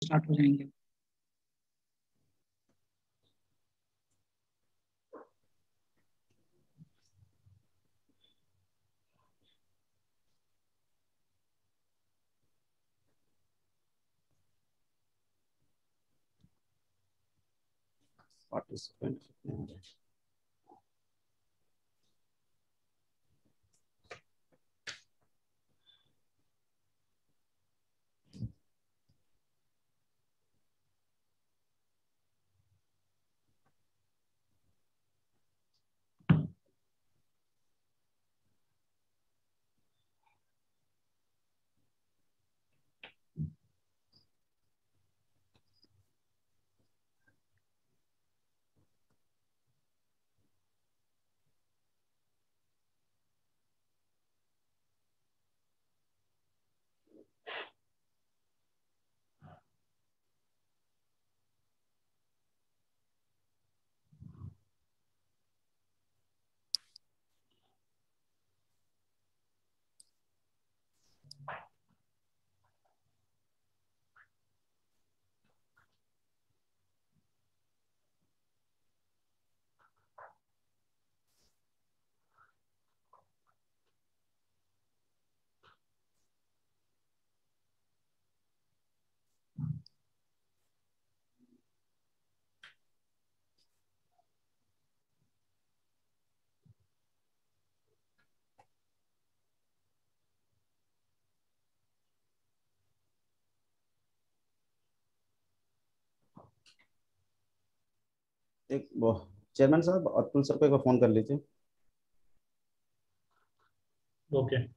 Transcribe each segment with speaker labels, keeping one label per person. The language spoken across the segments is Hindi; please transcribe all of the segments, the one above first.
Speaker 1: स्टार्ट हो जाएंगे।
Speaker 2: पार्टिसिपेंट एक चेयरमैन साहब अतुल सर को एक बार फोन कर लीजिए।
Speaker 3: ओके।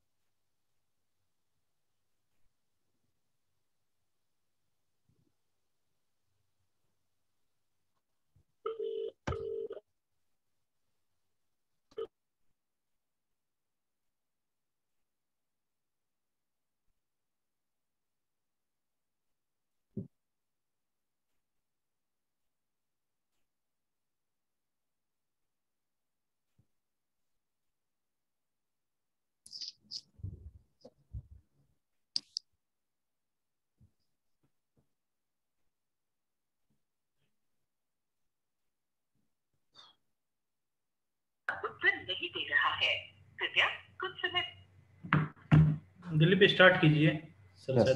Speaker 4: उत्तर नहीं दे रहा है, कृपया कुछ समय।
Speaker 3: दिलीप स्टार्ट कीजिए सर।
Speaker 2: Yes.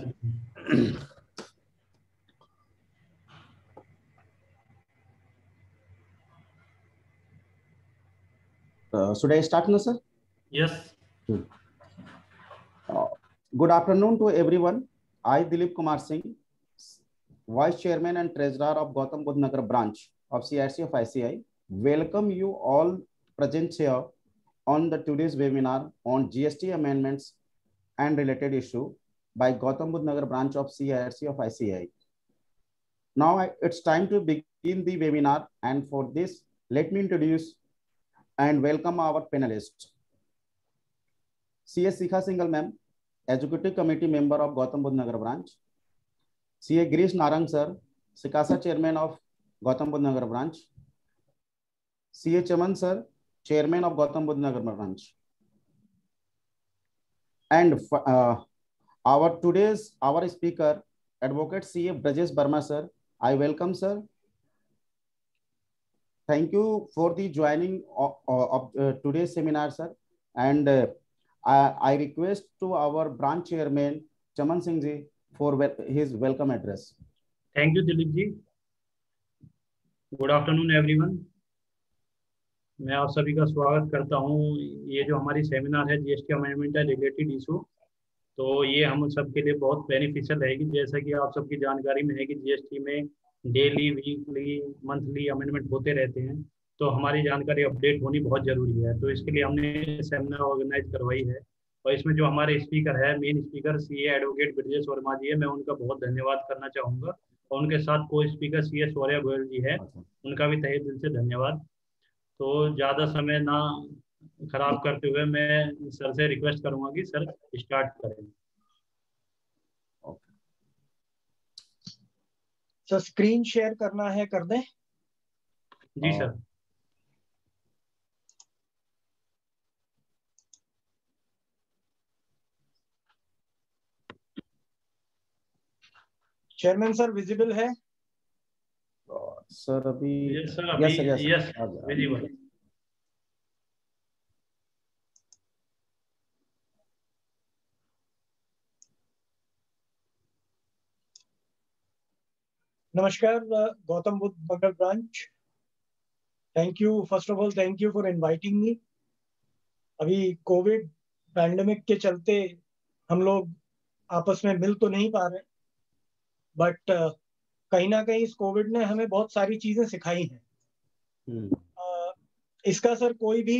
Speaker 3: शायद
Speaker 2: should I start now, sir?
Speaker 3: Yes.
Speaker 2: Good afternoon to everyone. I, Dilip Kumar Singh, Vice Chairman and Treasurer of Gautam Budh Nagar branch of CRC of ICI, welcome you all present here on the today's webinar on GST amendments and related issue by Gautam Budh Nagar branch of CRC of ICI. Now it's time to begin the webinar, and for this, let me introduce and welcome our panelists. CS Sikha Singhal ma'am, Executive Committee member of Gautam Budh Nagar branch. CA Girish Narang sir, Sikasa Chairman of Gautam Budh Nagar branch. CA Chaman sir, Chairman of Gautam Budh Nagar branch. And our speaker, Advocate CA Brajesh Barma sir. I welcome sir. Thank you for the joining of today's seminar, sir. And I request to our branch chairman Chaman Singh ji for his welcome address.
Speaker 3: Thank you Dilip ji. Good afternoon everyone. मैं आप सभी का स्वागत करता हूं। ये जो हमारी सेमिनार है GST amendment and related issue, तो ये हम सबके लिए बहुत बेनिफिशियल रहेगी। जैसा कि आप सबकी जानकारी में है कि जीएसटी में डेली, वीकली, मंथली अमेंडमेंट होते रहते हैं, तो हमारी जानकारी अपडेट होनी बहुत ज़रूरी है। तो इसके लिए हमने सेमिनार ऑर्गेनाइज करवाई है, और इसमें जो हमारे स्पीकर है, main speaker CA advocate Brajesh Verma ji है, मैं उनका बहुत धन्यवाद करना चाहूँगा। और उनके साथ को स्पीकर सीए शौर्य गोयल जी है, उनका भी तहे दिल से धन्यवाद। तो ज़्यादा समय ना खराब करते हुए मैं सर से रिक्वेस्ट करूँगा कि सर स्टार्ट करें।
Speaker 5: सर स्क्रीन शेयर करना है, कर दें?
Speaker 3: जी सर।
Speaker 5: चेयरमैन सर विजिबल है?
Speaker 2: सर अभी
Speaker 3: यस सर, अभी यस विजिबल।
Speaker 5: नमस्कार Gautam Buddh Nagar branch, thank you, first of all thank you for inviting me. अभी कोविड पैंडेमिक के चलते हम लोग आपस में मिल तो नहीं पा रहे, बट कहीं ना कहीं इस कोविड ने हमें बहुत सारी चीजें सिखाई हैं। इसका सर कोई भी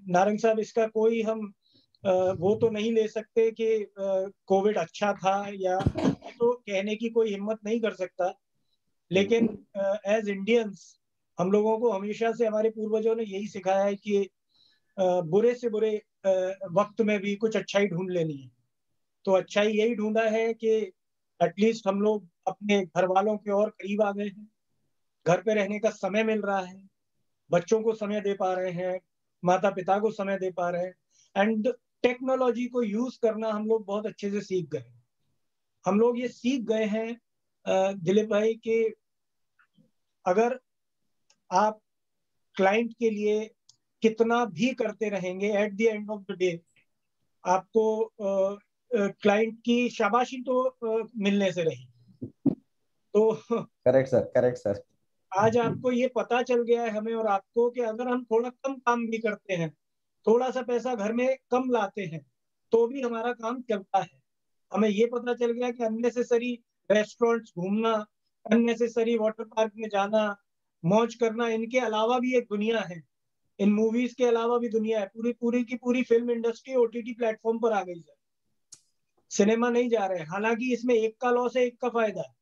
Speaker 5: नारंग साहब, इसका कोई हम वो तो नहीं ले सकते कि कोविड अच्छा था, या तो कहने की कोई हिम्मत नहीं कर सकता। लेकिन एज इंडियंस हम लोगों को हमेशा से हमारे पूर्वजों ने यही सिखाया है कि बुरे से बुरे वक्त में भी कुछ अच्छाई ढूंढ लेनी है। तो अच्छाई यही ढूंढा है कि एटलीस्ट हम लोग अपने घर वालों के और करीब आ गए हैं, घर पे रहने का समय मिल रहा है, बच्चों को समय दे पा रहे हैं, माता पिता को समय दे पा रहे हैं, एंड टेक्नोलॉजी को यूज करना हम लोग बहुत अच्छे से सीख गए। हम लोग ये सीख गए हैं दिलीप भाई कि अगर आप क्लाइंट के लिए कितना भी करते रहेंगे, at the end of the day आपको क्लाइंट की शाबाशी तो मिलने से रही। तो
Speaker 2: करेक्ट सर, करेक्ट सर।
Speaker 5: आज आपको ये पता चल गया है, हमें और आपको, कि अगर हम थोड़ा कम काम भी करते हैं, थोड़ा सा पैसा घर में कम लाते हैं, तो भी हमारा काम चलता है। हमें ये पता चल गया कि अननेसेसरी रेस्टोरेंट्स घूमना, अननेसेसरी वाटर पार्क में जाना, मौज करना, इनके अलावा भी एक दुनिया है। इन मूवीज के अलावा भी दुनिया है। पूरी पूरी की पूरी फिल्म इंडस्ट्री ओटीटी प्लेटफॉर्म पर आ गई है, सिनेमा नहीं जा रहे हैं। हालांकि इसमें एक का लॉस है, एक का फायदा है।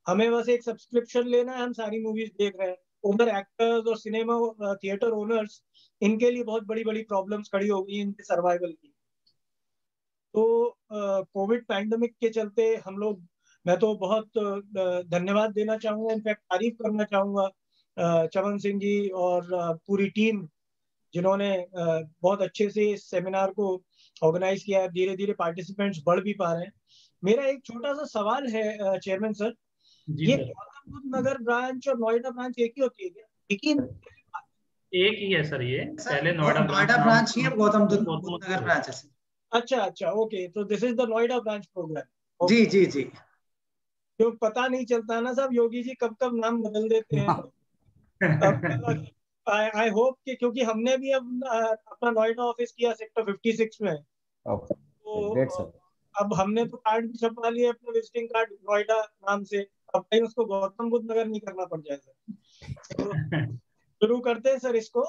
Speaker 5: हमें बस एक सब्सक्रिप्शन लेना है, हम सारी मूवीज देख रहे हैं। उधर एक्टर्स और सिनेमा थिएटर ओनर्स, इनके लिए बहुत बड़ी बड़ी प्रॉब्लम्स खड़ी हो गई इनके सर्वाइवल की। तो कोविड पैंडेमिक के चलते हम लोग, मैं तो बहुत धन्यवाद देना चाहूंगा, इनफैक्ट तारीफ करना चाहूंगा चमन सिंह जी और पूरी टीम, जिन्होंने बहुत अच्छे से इस सेमिनार को ऑर्गेनाइज किया है। धीरे धीरे पार्टिसिपेंट्स बढ़ भी पा रहे हैं। मेरा एक छोटा सा सवाल है चेयरमैन सर, ये गौतम बुद्ध नगर ब्रांच और नोएडा ब्रांच एक ही होती है क्या?
Speaker 3: एक ही है सर, ये पहले नोएडा
Speaker 1: ब्रांच ही है, गौतम बुद्ध नगर ब्रांच है।
Speaker 5: अच्छा, ओके, तो this is the Noida branch programme.
Speaker 1: जी जी जी।
Speaker 5: तो पता नहीं चलता ना साहब, योगी जी कब कब नाम बदल देते हैं। आई होप कि, क्योंकि हमने भी अब अपना नोएडा ऑफिस किया सेक्टर 56 में, तो अब हमने तो कार्ड भी छपवा लिए अपने विजिटिंग कार्ड नोएडा नाम से। अब कहीं उसको गौतम बुद्ध नगर नहीं करना पड़ जाएगा। तो शुरू करते हैं सर इसको।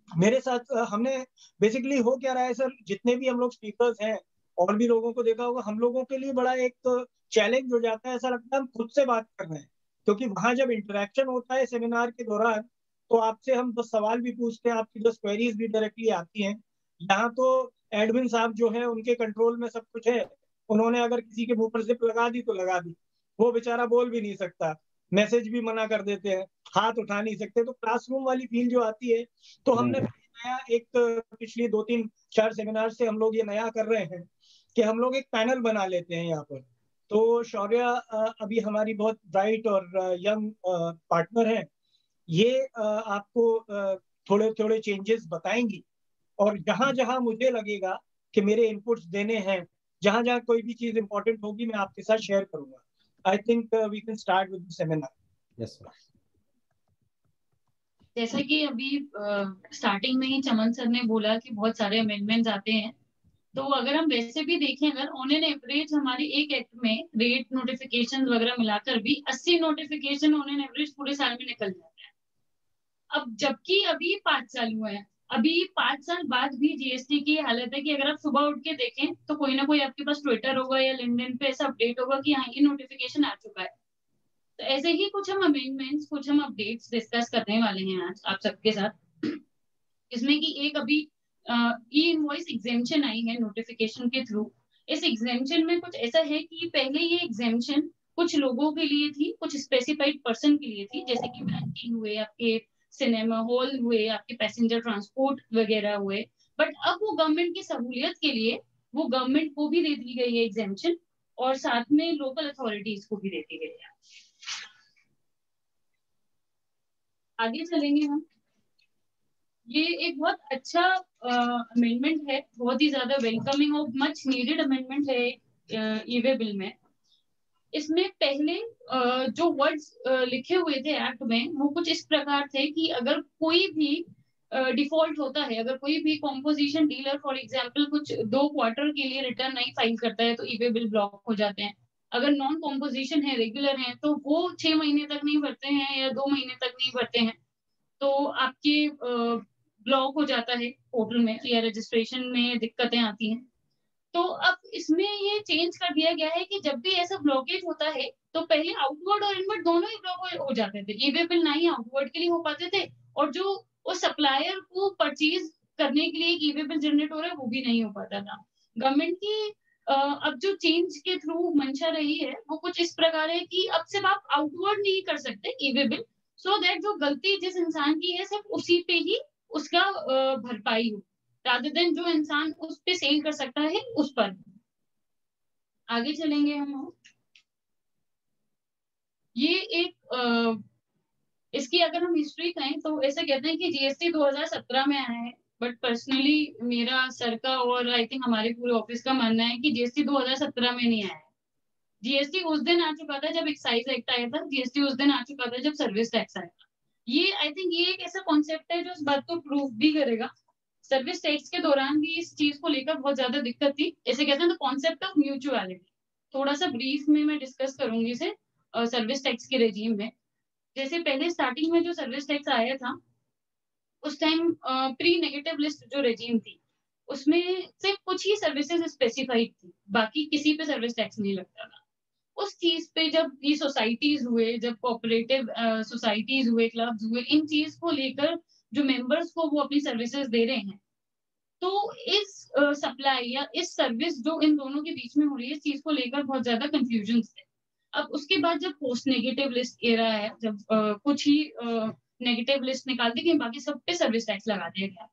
Speaker 5: मेरे साथ हमने बेसिकली हो क्या रहा है सर, जितने भी हम लोग स्पीकर्स हैं और भी लोगों को देखा होगा, हम लोगों के लिए बड़ा एक चैलेंज हो जाता है। ऐसा लगता है हम खुद से बात कर रहे हैं, क्योंकि वहां जब इंटरेक्शन होता है सेमिनार के दौरान, तो आपसे हम 10 सवाल भी पूछते हैं, आपकी 10 क्वेरीज भी डायरेक्टली आती हैं। यहाँ तो एडमिन साहब जो है, उनके कंट्रोल में सब कुछ है। उन्होंने अगर किसी के मुंह पर जिप लगा दी तो लगा दी, वो बेचारा बोल भी नहीं सकता, मैसेज भी मना कर देते हैं, हाथ उठा नहीं सकते। तो क्लासरूम वाली फील जो आती है, तो हमने नया एक पिछली 2-3-4 सेमिनार से हम लोग ये नया कर रहे हैं कि हम लोग एक पैनल बना लेते हैं यहाँ पर। तो शौर्या अभी हमारी बहुत ब्राइट और यंग पार्टनर है, ये आपको थोड़े थोड़े चेंजेस बताएंगी, और जहां जहां मुझे लगेगा कि मेरे इनपुट्स देने हैं, जहां जहां कोई भी चीज इंपॉर्टेंट होगी, मैं आपके साथ शेयर करूंगा। I think we can start with the seminar.
Speaker 2: Yes sir.
Speaker 6: जैसा कि अभी स्टार्टिंग में ही चमन सर ने बोला कि बहुत सारे अमेंडमेंट्स आते हैं, तो अगर हम वैसे भी देखें, अगर ऑन एन एवरेज हमारे एक एक्ट में रेट नोटिफिकेशन वगैरह मिलाकर भी 80 नोटिफिकेशन ऑन एन एवरेज पूरे साल में निकल जाते हैं। अब जबकि अभी 5 साल हुए हैं, अभी 5 साल बाद भी जीएसटी की हालत है कि अगर आप सुबह उठ के देखें तो कोई ना कोई आपके पास ट्विटर होगा या लिंक्डइन पे ऐसा अपडेट होगा कि हाँ, ये नोटिफिकेशन आ चुका है। तो ऐसे ही कुछ हम अमेंडमेंट्स, कुछ हम अपडेट्स डिस्कस करने वाले हैं आज आप सबके साथ, इसमें कि एक अभी ई इनवॉइस एग्जेम्पशन आई है नोटिफिकेशन के थ्रू। इस एग्जेम्पशन में कुछ ऐसा है कि पहले ये एग्जेम्पशन कुछ लोगों के लिए थी, कुछ स्पेसिफाइड पर्सन के लिए थी, जैसे कि बैंकिंग हुए, आपके सिनेमा हॉल हुए, आपके पैसेंजर ट्रांसपोर्ट वगैरह हुए। बट अब वो गवर्नमेंट की सहूलियत के लिए वो गवर्नमेंट को भी दे दी गई है एग्जेम्पशन, और साथ में लोकल अथॉरिटीज को भी दे दी गई है। आगे चलेंगे हम। ये एक बहुत अच्छा अमेंडमेंट है, बहुत ही ज्यादा वेलकमिंग और मच नीडेड अमेंडमेंट है ई-वे बिल में। इसमें पहले जो वर्ड्स लिखे हुए थे एक्ट में वो कुछ इस प्रकार थे कि अगर कोई भी डिफॉल्ट होता है, अगर कोई भी कॉम्पोजिशन डीलर फॉर एग्जांपल कुछ 2 क्वार्टर के लिए रिटर्न नहीं फाइल करता है तो ई-वे बिल ब्लॉक हो जाते हैं। अगर नॉन कॉम्पोजिशन है, रेगुलर है, तो वो 6 महीने तक नहीं भरते हैं या 2 महीने तक नहीं भरते हैं, तो आपके ब्लॉक हो जाता है पोर्टल में या रजिस्ट्रेशन में दिक्कतें आती हैं। तो अब इसमें ये चेंज कर दिया गया है कि जब भी ऐसा ब्लॉकेज होता है तो पहले आउटवर्ड और इनवर्ड दोनों ही ब्लॉक हो जाते थे। ई-वे बिल ना ही आउटवर्ड के लिए हो पाते थे, और जो उस सप्लायर को परचेज करने के लिए ई-वे बिल जनरेट हो रहा है वो भी नहीं हो पाता था। गवर्नमेंट की अब जो चेंज के थ्रू मंशा रही है वो कुछ इस प्रकार है कि अब सिर्फ आप आउटवर्ड नहीं कर सकते ई-वे बिल, सो दैट जो गलती जिस इंसान की है सिर्फ उसी पे ही उसका भरपाई हो, रादर देन जो इंसान उस पे सेल कर सकता है उस पर। आगे चलेंगे हम। ये एक इसकी अगर हम हिस्ट्री कहें तो ऐसे कहते हैं कि जीएसटी 2017 में आया है, बट पर्सनली मेरा सर का और आई थिंक हमारे पूरे ऑफिस का मानना है कि जीएसटी 2017 में नहीं आया है। जीएसटी उस दिन आ चुका था जब एक्साइज एक्ट आया था, जीएसटी उस दिन आ चुका था जब सर्विस टैक्स आया था। ये आई थिंक ये एक ऐसा कॉन्सेप्ट है जो इस बात को प्रूव भी करेगा। सर्विस टैक्स के दौरान भी इस चीज को लेकर बहुत ज्यादा दिक्कत थी। ऐसे कहते हैं कॉन्सेप्ट ऑफ म्यूचुअलिटी, थोड़ा सा ब्रीफ में मैं डिस्कस करूंगी इसे सर्विस टैक्स के रेजीम में। जैसे पहले स्टार्टिंग में जो सर्विस टैक्स आया था उस टाइम प्री नेगेटिव लिस्ट जो रेजीम थी उसमें सिर्फ कुछ ही सर्विसेज स्पेसिफाइड थी, बाकी किसी पे सर्विस टैक्स नहीं लगता था। उस चीज पे जब ये सोसाइटीज हुए, जब कोऑपरेटिव सोसाइटीज हुए, क्लब्स हुए, इन चीज को लेकर जो मेंबर्स को वो अपनी सर्विसेज दे रहे हैं, तो इस सप्लाई या इस सर्विस जो इन दोनों के बीच में हो रही है इस चीज को लेकर बहुत ज्यादा कंफ्यूजन थे। अब उसके बाद जब पोस्ट नेगेटिव लिस्ट एरा है, जब कुछ ही नेगेटिव लिस्ट निकाल दी गई, बाकी सब पे सर्विस टैक्स लगा दिया गया।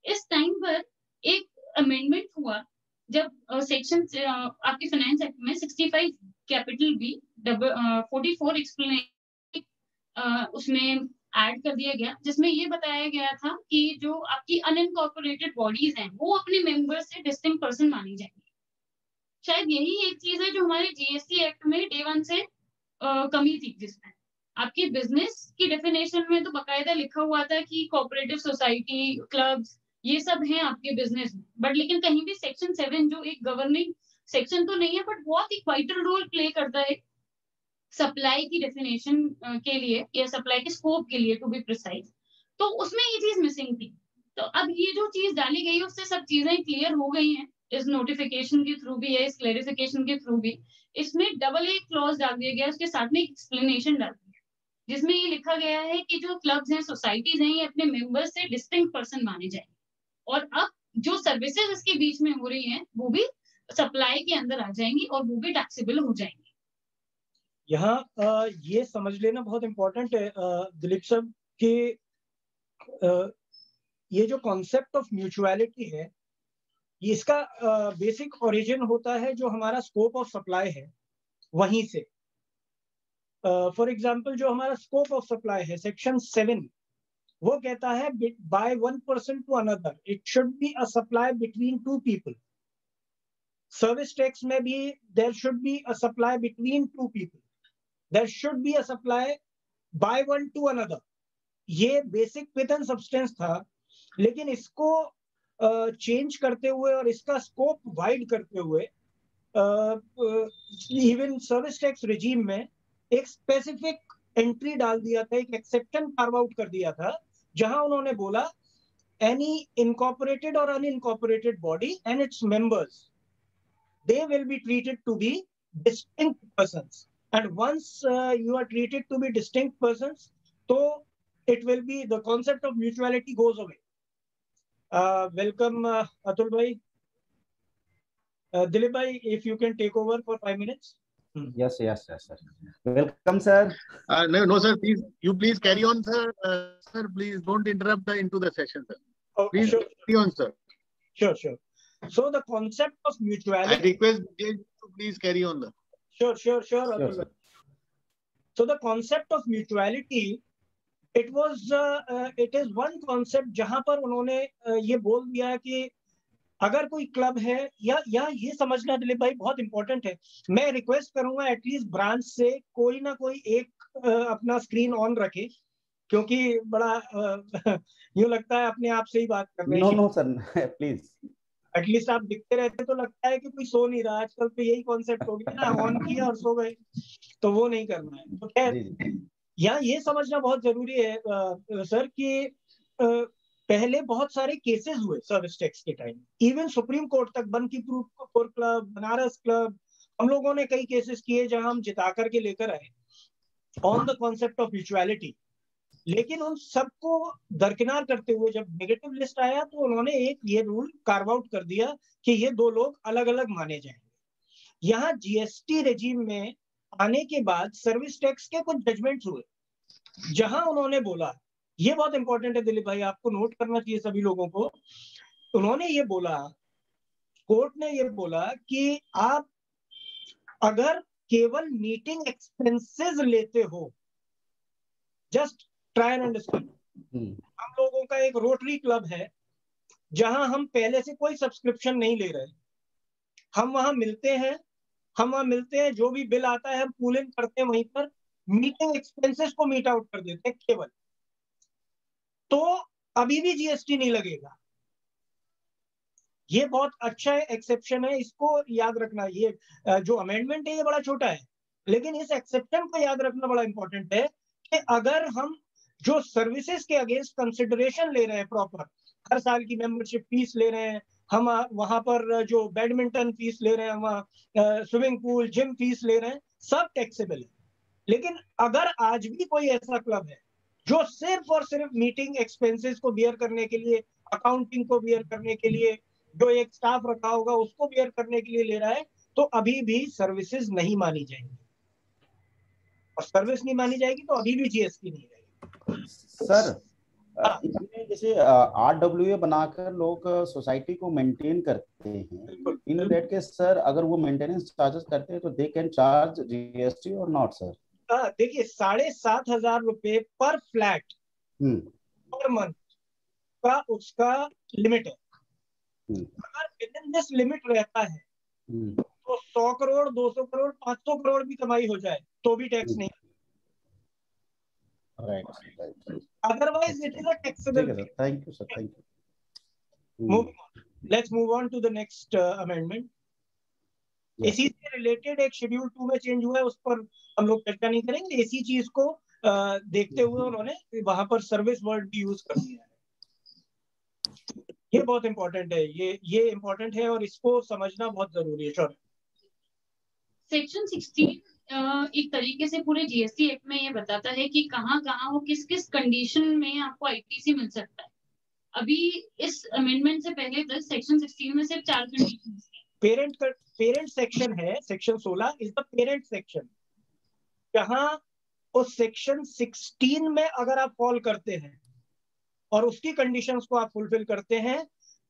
Speaker 6: इस टाइम पर एक अमेंडमेंट हुआ जब सेक्शन आपके फाइनेंस एक्ट में 65 कैपिटल बी 44 एक्सप्लेनेशन उसमें ऐड कर दिया गया, जिसमें ये बताया गया था कि जो आपकी अनइनकॉर्पोरेटेड बॉडीज हैं वो अपने मेंबर्स से डिस्टिंक्ट पर्सन मानी जाएंगी। शायद यही एक चीज है जो हमारे जीएसटी एक्ट में डे 1 से कमी थी, जिसमें आपकी बिजनेस की डेफिनेशन में तो बकायदा लिखा हुआ था कि कोऑपरेटिव सोसाइटी, क्लब्स, ये सब हैं आपके बिजनेस में, बट लेकिन कहीं भी सेक्शन 7 जो एक गवर्निंग सेक्शन तो नहीं है बट बहुत ही वाइटल रोल प्ले करता है सप्लाई की डेफिनेशन के लिए या सप्लाई के स्कोप के लिए टू बी प्रिसाइज, तो उसमें ये चीज मिसिंग थी। तो अब ये जो चीज डाली गई है उससे सब चीजें क्लियर हो गई हैं, इस नोटिफिकेशन के थ्रू भी है, इस क्लेरिफिकेशन के थ्रू भी। इसमें डबल एक क्लॉज डाल दिया गया, उसके साथ में एक एक्सप्लेनेशन डाल दिया जिसमें ये लिखा गया है कि जो क्लब्स हैं, सोसाइटीज हैं, ये अपने मेंबर्स से डिस्टिंक्ट पर्सन माने जाएंगे, और अब जो सर्विसेज इसके बीच में हो रही हैं वो भी सप्लाई के अंदर आ जाएंगी और वो भी टैक्सेबल हो जाएंगी।
Speaker 5: यहाँ ये समझ लेना बहुत इम्पोर्टेंट है दिलीप साहब कि ये जो कॉन्सेप्ट ऑफ म्यूचुअलिटी है ये इसका बेसिक ओरिजिन होता है जो हमारा स्कोप ऑफ सप्लाई है वहीं से। फॉर एग्जांपल जो हमारा स्कोप ऑफ सप्लाई है सेक्शन 7 वो कहता है by one person to another it should be a supply between two people. Service tax में भी there should be a supply between two people, there should be a supply by one to another. ये बेसिक विथ एंड सब्सटेंस था, लेकिन इसको चेंज करते हुए और इसका स्कोप वाइड करते हुए इवन सर्विस टैक्स रेजीम में एक स्पेसिफिक एंट्री डाल दिया था, एक एक्सेप्शन कार्व आउट कर दिया था, जहां उन्होंने बोला एनी इनकॉर्पोरेटेड और unincorporated body and its members they will be treated to be distinct persons, and once you are treated to be distinct persons, so it will be the concept of mutuality goes away. Welcome Atul bhai. Dilip bhai, if you can take over for 5 minutes.
Speaker 2: Yes sir. Welcome sir.
Speaker 7: No sir, please carry on sir. Sir, please don't interrupt into the session sir.
Speaker 5: Oh,
Speaker 7: please
Speaker 5: sure.
Speaker 7: carry on sir.
Speaker 5: Sure. So the concept of
Speaker 7: I
Speaker 5: mutuality.
Speaker 7: request Vijay to please carry on.
Speaker 5: Sure.
Speaker 2: Sure,
Speaker 5: Atul.
Speaker 2: sir.
Speaker 5: So the concept of mutuality, it is one concept जहां पर उन्होंने ये बोल दिया कि अगर कोई क्लब है या ये समझना दिलीप भाई बहुत इंपॉर्टेंट है, मैं रिक्वेस्ट करूंगा एटलीस्ट ब्रांच से कोई ना कोई एक अपना स्क्रीन ऑन रखे, क्योंकि बड़ा यूं लगता है अपने आप से ही बात कर रहे हैं।
Speaker 2: नो सर प्लीज,
Speaker 5: एटलीस्ट आप दिखते रहते तो लगता है कि कोई सो नहीं रहा। आजकल तो यही कॉन्सेप्ट हो गया ना, ऑन किया और सो गए, तो वो नहीं करना है। तो खैर यहाँ ये समझना बहुत जरूरी है सर कि पहले बहुत सारे केसेस हुए सर्विस टैक्स के टाइम, इवन सुप्रीम कोर्ट तक, बंकीपुर क्लब, बनारस क्लब, हम लोगों ने कई केसेस किए जहां हम जिता करके लेकर आए on the concept of mutuality. लेकिन उन सबको दरकिनार करते हुए जब नेगेटिव लिस्ट आया तो उन्होंने एक ये रूल कार्व आउट कर दिया कि ये दो लोग अलग अलग माने जाएंगे। यहाँ जीएसटी रेजिम में आने के बाद सर्विस टैक्स के कुछ जजमेंट्स हुए जहां उन्होंने बोला, ये बहुत इंपॉर्टेंट है दिलीप भाई, आपको नोट करना चाहिए सभी लोगों को। उन्होंने ये बोला, कोर्ट ने ये बोला कि आप अगर केवल मीटिंग एक्सपेंसेस लेते हो, जस्ट ट्राई एंड अंडरस्टैंड, हम लोगों का एक रोटरी क्लब है जहां हम पहले से कोई सब्सक्रिप्शन नहीं ले रहे, हम वहां मिलते हैं, जो भी बिल आता है हम पूल इन करते हैं, वहीं पर मीटिंग एक्सपेंसेस को मीट आउट कर देते हैं केवल, तो अभी भी जीएसटी नहीं लगेगा। ये बहुत अच्छा एक्सेप्शन है, इसको याद रखना। ये जो अमेंडमेंट है ये बड़ा छोटा है, लेकिन इस एक्सेप्शन को याद रखना बड़ा इंपॉर्टेंट है कि अगर हम जो सर्विसेज के अगेंस्ट कंसिडरेशन ले रहे हैं, प्रॉपर हर साल की मेंबरशिप फीस ले रहे हैं, हम वहां पर जो बैडमिंटन फीस ले रहे हैं, वहाँ स्विमिंग पूल जिम फीस ले रहे हैं, सब टैक्सेबल है। लेकिन अगर आज भी कोई ऐसा क्लब है जो सिर्फ और सिर्फ मीटिंग एक्सपेंसेस को बियर करने के लिए, अकाउंटिंग को बियर करने के लिए, जो एक स्टाफ रखा होगा उसको बियर करने के लिए ले रहा है, तो अभी भी सर्विसेज नहीं मानी जाएंगी, और सर्विस नहीं मानी जाएगी तो अभी भी जीएसटी नहीं रहेगी।
Speaker 2: सर इसमें जैसे RWA बनाकर लोग सोसाइटी को मेंटेन करते हैं, इन दैट केस सर अगर वो मेंटेनेंस चार्जेस करते हैं तो दे कैन चार्ज जीएसटी और नॉट सर?
Speaker 5: देखिए 7,500 रुपए पर फ्लैट पर मंथ का उसका लिमिट है। अगर विद इन दिस लिमिट रहता है तो 100 करोड़, 200 करोड़, 500 करोड़ भी कमाई हो जाए तो भी टैक्स नहीं।
Speaker 2: Right.
Speaker 5: Otherwise, it is a taxable fee.
Speaker 2: Thank you, sir. Thank you.
Speaker 5: Moving on. Let's move on to the next amendment. इसी से रिलेटेड एक शेड्यूल 2 में चेंज हुआ है, उस पर हम लोग चर्चा नहीं करेंगे। इसी चीज को देखते हुए उन्होंने वहां पर सर्विस वर्ड भी यूज कर दिया है। ये बहुत इंपॉर्टेंट है, ये इंपॉर्टेंट है और इसको समझना बहुत जरूरी है।
Speaker 6: सेक्शन 16 एक तरीके से पूरे जीएसटी एक्ट में ये बताता है कि कहाँ और किस कंडीशन में आपको आईटीसी मिल सकता है। अभी इस अमेंडमेंट से पहले तक सेक्शन 16 में सिर्फ 4 कंडीशन थी।
Speaker 5: पेरेंट सेक्शन है, section 16 is the parent section, जहां उस सेक्शन 16 में अगर आप फॉल करते हैं और उसकी कंडीशंस को आप फुलफिल करते हैं,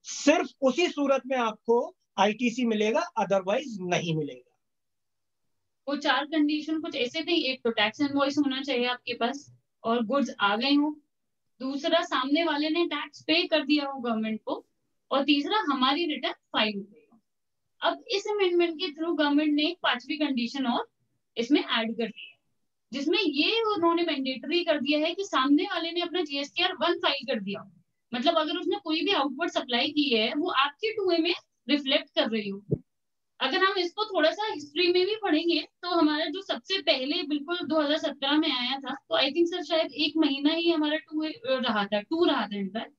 Speaker 5: सिर्फ उसी सूरत में आपको आईटीसी मिलेगा, अदरवाइज नहीं मिलेगा।
Speaker 6: वो 4 कंडीशन कुछ ऐसे थे, एक तो टैक्स इनवॉइस होना चाहिए आपके पास और गुड्स आ गए हो, दूसरा सामने वाले ने टैक्स पे कर दिया हो गवर्नमेंट को, और तीसरा हमारी रिटर्न फाइल हो गई हो। अब इस अमेंडमेंट के थ्रू गवर्नमेंट ने एक 5वीं कंडीशन और इसमें ऐड कर दी है, जिसमें ये उन्होंने मैंडेटरी कर दिया है कि सामने वाले ने अपना जीएसटीआर 1 फाइल कर दिया, मतलब अगर उसने कोई भी आउटवर्ड सप्लाई की है वो आपके 2A में रिफ्लेक्ट कर रही हो। अगर हम इसको थोड़ा सा हिस्ट्री में भी पढ़ेंगे तो हमारा जो सबसे पहले बिल्कुल 2017 में आया था, तो आई थिंक सर शायद 1 महीना ही हमारा 2 रहा था इनफैक्ट,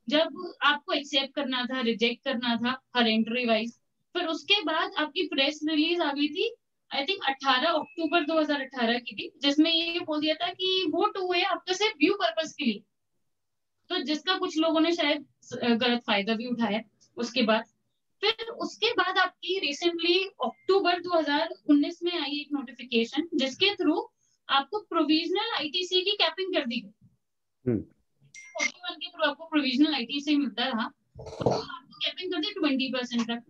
Speaker 6: जब आपको एक्सेप्ट करना था, रिजेक्ट करना था हर एंट्री वाइज। फिर उसके बाद आपकी प्रेस रिलीज आ गई थी, आई थिंक 18 अक्टूबर 2018 की थी, जिसमें ये बोल दिया था कि वो 2A आपका सिर्फ व्यू पर्पस के लिए, तो जिसका कुछ लोगों ने शायद गलत फायदा भी उठाया। फिर उसके बाद आपकी रिसेंटली अक्टूबर 2019 में आई एक नोटिफिकेशन, जिसके थ्रू आपको प्रोविजनल आईटीसी की कैपिंग कर दी गई। 41 के थ्रू आपको प्रोविजनल आईटीसी मिलता रहा, तो आपको कैपिंग कर दी 20% तक,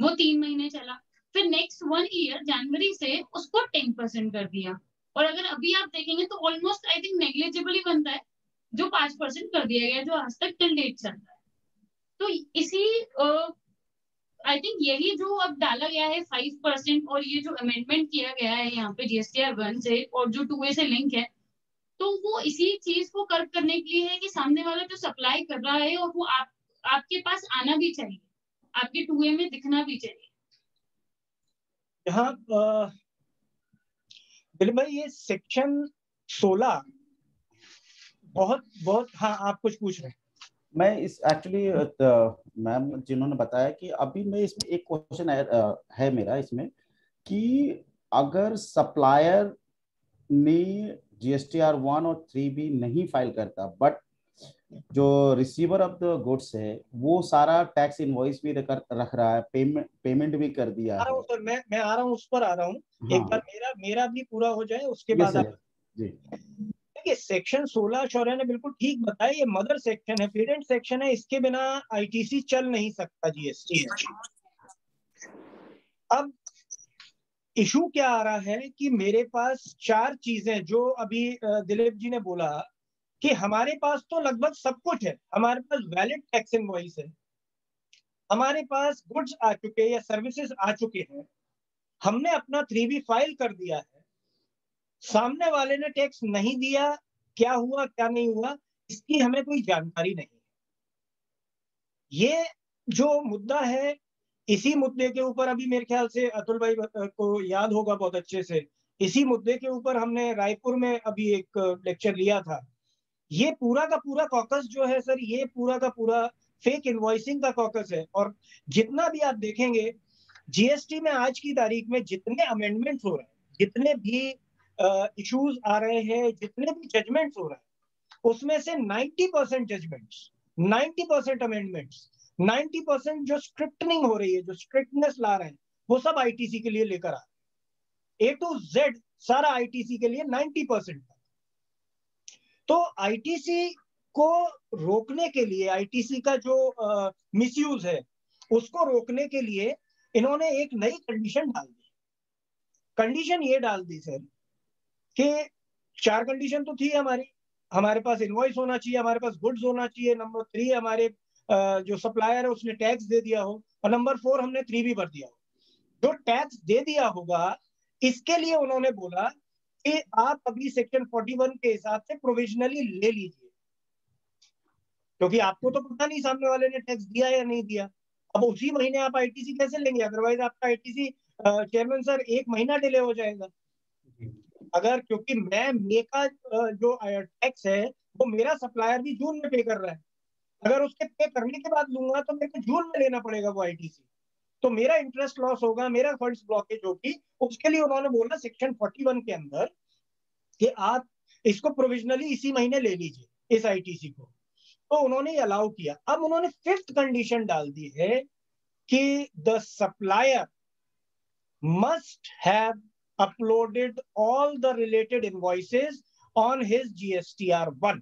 Speaker 6: वो 3 महीने चला। फिर नेक्स्ट 1 ईयर जनवरी से उसको 10% कर दिया, और अगर अभी आप देखेंगे तो ऑलमोस्ट आई थिंक नेग्लिजिबल ही बनता है जो 5% कर दिया गया, जो आज तक टिल डेट चल रहा है। तो इसी आई थिंक यही जो अब डाला गया है 5%, और ये जो अमेंडमेंट किया गया है यहाँ पे GSTR 1 से और जो 2A से लिंक है, तो वो इसी चीज को कर्व करने के लिए है कि सामने वाला जो सप्लाई कर रहा है और वो आपके पास आना भी चाहिए, आपके 2A में दिखना भी चाहिए।
Speaker 5: यहाँ दिलीप भाई ये सेक्शन 16 बहुत बहुत, हाँ आप कुछ पूछ रहे हैं?
Speaker 2: मैं इस एक्चुअली मैम जिन्होंने बताया कि अभी मैं इसमें एक क्वेश्चन है मेरा इसमें कि अगर सप्लायर ने GSTR 1 और 3B नहीं फाइल करता, बट जो रिसीवर ऑफ द गुड्स है वो सारा टैक्स इनवॉइस भी रख रहा है, पेमेंट भी कर दिया है।
Speaker 5: सर मैं आ रहा हूँ, उस पर आ रहा हूँ।
Speaker 2: हाँ।
Speaker 5: एक बार मेरा भी पूरा हो जाए उसके बाद आप
Speaker 2: जी।
Speaker 5: देखिए सेक्शन 16 शौर्य ने बिल्कुल ठीक बताया, ये मदर सेक्शन है, पेरेंट सेक्शन है, इसके बिना ITC चल नहीं सकता GST है। अब इशू क्या आ रहा है कि मेरे पास 4 चीजें जो अभी दिलीप जी ने बोला कि हमारे पास तो लगभग सब कुछ है, हमारे पास वैलिड टैक्स इनवॉइस है, हमारे पास गुड्स आ चुके या सर्विसेज आ चुके हैं, हमने अपना 3B फाइल कर दिया है, सामने वाले ने टैक्स नहीं दिया, क्या हुआ क्या नहीं हुआ इसकी हमें कोई जानकारी नहीं है। ये जो मुद्दा है, इसी मुद्दे के ऊपर अभी मेरे ख्याल से अतुल भाई को याद होगा बहुत अच्छे से, इसी मुद्दे के ऊपर हमने रायपुर में अभी एक लेक्चर लिया था। ये पूरा का पूरा कॉकस जो है सर, ये पूरा का पूरा फेक इनवॉइसिंग का कॉकस है। और जितना भी आप देखेंगे GST में आज की तारीख में जितने अमेंडमेंट्स हो रहे हैं, जितने भी इश्यूज आ रहे हैं, जितने भी जजमेंट्स हो रहे हैं, उसमें से 90% जजमेंट्स, 90% अमेंडमेंट्स, 90% जो स्ट्रिक्टनिंग हो रही है, जो स्ट्रिक्टनेस ला रहे हैं, वो सब ITC के लिए लेकर आ रहे हैं। A to Z सारा ITC के लिए 90%। तो ITC को रोकने के लिए, ITC का जो मिसयूज है उसको रोकने के लिए इन्होंने एक नई कंडीशन डाल दी। कंडीशन ये डाल दी सर कि 4 कंडीशन तो थी हमारे पास इनवॉइस होना चाहिए, हमारे पास गुड्स होना चाहिए, नंबर 3 हमारे जो सप्लायर है उसने टैक्स दे दिया हो, और नंबर 4 हमने 3B भर दिया हो। जो टैक्स दे दिया होगा इसके लिए उन्होंने बोला कि आप अभी सेक्शन 41 के हिसाब से प्रोविजनली ले लीजिए, क्योंकि आपको तो पता नहीं सामने वाले ने टैक्स दिया या नहीं दिया। अब उसी महीने आप ITC कैसे लेंगे? अदरवाइज आपका ITC चेयरमैन सर 1 महीना डिले हो जाएगा। अगर क्योंकि मे का जो टैक्स है वो मेरा सप्लायर भी जून में पे कर रहा है, अगर उसके पे करने के बाद लूंगा तो मेरे को जून में लेना पड़ेगा वो ITC, तो मेरा इंटरेस्ट लॉस होगा, मेरा फंड्स ब्लॉकेज होगी। उसके लिए उन्होंने बोला सेक्शन 41 के अंदर कि आप इसको प्रोविजनली इसी महीने ले लीजिए इस ITC को, तो उन्होंने ये अलाउ किया। अब उन्होंने 5th कंडीशन डाल दी है कि the supplier must have uploaded all the related invoices on his GSTR 1।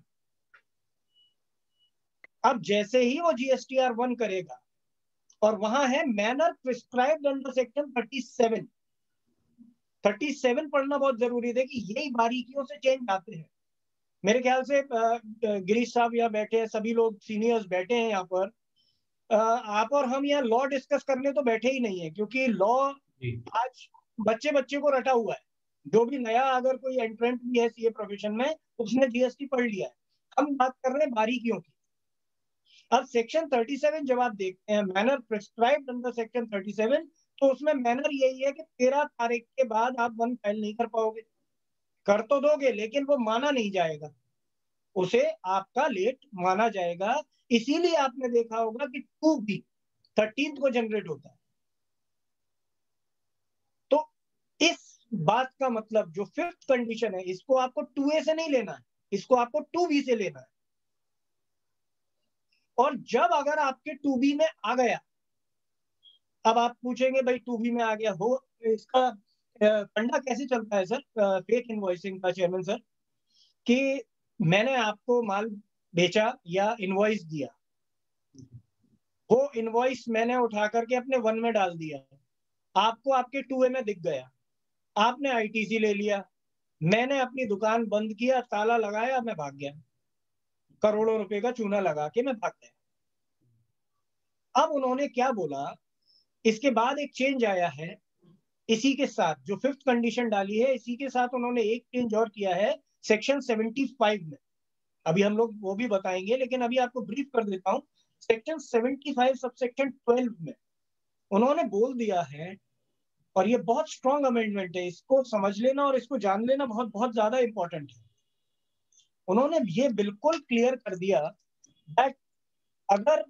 Speaker 5: अब जैसे ही वो GSTR 1 करेगा, और वहां है मैनर प्रिस्क्राइब्ड अंडर सेक्शन 37 पढ़ना बहुत जरूरी है कि यही बारीकियों से चेंज आते हैं। मेरे ख्याल से गिरीश साहब यहाँ बैठे हैं, सभी लोग सीनियर्स बैठे हैं यहाँ पर, आप और हम यहाँ लॉ डिस्कस करने तो बैठे ही नहीं है, क्योंकि लॉ आज बच्चे को रटा हुआ है। जो भी नया अगर कोई एंट्रेंट भी है CA प्रोफेशन में, उसने GST पढ़ लिया है। हम बात कर रहे हैं बारीकियों की। अब सेक्शन 37 जब आप देखते हैं, मैनर प्रिस्क्राइब्ड अंडर सेक्शन 37, तो उसमें मैनर यही है कि 13 तारीख के बाद आप 1 फाइल नहीं कर पाओगे। कर तो दोगे लेकिन वो माना नहीं जाएगा, उसे आपका लेट माना जाएगा। इसीलिए आपने देखा होगा कि 2B 13th को जनरेट होता है। तो इस बात का मतलब जो 5th कंडीशन है, इसको आपको 2A से नहीं लेना है, इसको आपको 2B से लेना है। और जब अगर आपके 2B में आ गया, अब आप पूछेंगे भाई 2B में आ गया हो, इसका फंडा कैसे चलता है सर फेक इनवॉइसिंग का चेयरमैन सर? कि मैंने आपको माल बेचा या इनवॉइस दिया, वो इनवॉइस मैंने उठा करके अपने 1 में डाल दिया, आपको आपके 2A में दिख गया, आपने ITC ले लिया, मैंने अपनी दुकान बंद किया, ताला लगाया, मैं भाग गया, करोड़ों रुपए का चूना लगा के मैं भाग गया। अब उन्होंने क्या बोला, इसके बाद एक चेंज आया है, इसी के साथ जो 5th कंडीशन डाली है, इसी के साथ उन्होंने एक चेंज और किया है सेक्शन 75 में। अभी हम लोग वो भी बताएंगे, लेकिन अभी आपको ब्रीफ कर देता हूं। सेक्शन 75 सबसेक्शन 12 में उन्होंने बोल दिया है, और ये बहुत स्ट्रॉन्ग अमेंडमेंट है, इसको समझ लेना और इसको जान लेना बहुत बहुत ज्यादा इंपॉर्टेंट है। उन्होंने ये बिल्कुल क्लियर कर दिया दैट अगर